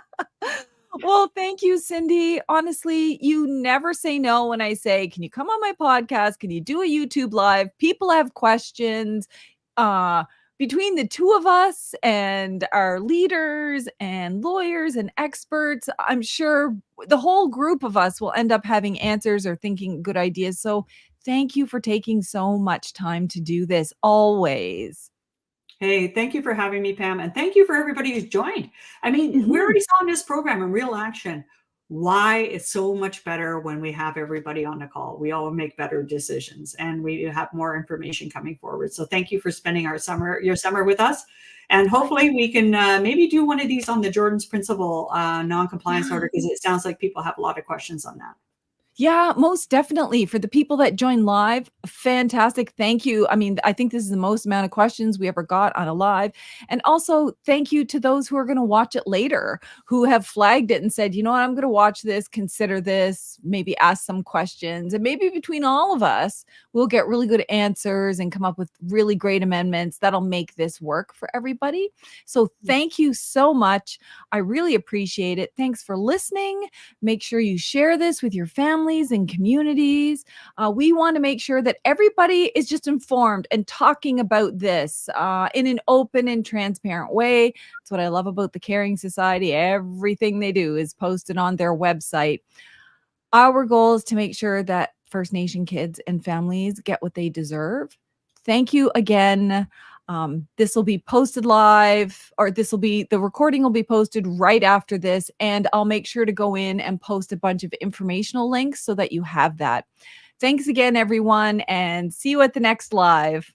Well, thank you, Cindy. Honestly, you never say no when I say, can you come on my podcast? Can you do a YouTube live? People have questions. Between the two of us and our leaders and lawyers and experts, I'm sure the whole group of us will end up having answers or thinking good ideas. So thank you for taking so much time to do this always. Hey, thank you for having me, Pam. And thank you for everybody who's joined. I mean, we already saw in this program in real action why it's so much better when we have everybody on the call. We all make better decisions and we have more information coming forward. So thank you for spending your summer with us. And hopefully we can maybe do one of these on the Jordan's Principle non-compliance order, because it sounds like people have a lot of questions on that. Yeah, most definitely. For the people that join live, fantastic. Thank you. I mean, I think this is the most amount of questions we ever got on a live. And also, thank you to those who are going to watch it later, who have flagged it and said, you know what, I'm going to watch this, consider this, maybe ask some questions. And maybe between all of us, we'll get really good answers and come up with really great amendments that'll make this work for everybody. So thank you so much. I really appreciate it. Thanks for listening. Make sure you share this with your family and communities. We want to make sure that everybody is just informed and talking about this in an open and transparent way. That's what I love about the Caring Society. Everything they do is posted on their website. Our goal is to make sure that First Nation kids and families get what they deserve. Thank you again. This will be posted live, or the recording will be posted right after this. And I'll make sure to go in and post a bunch of informational links so that you have that. Thanks again, everyone, and see you at the next live.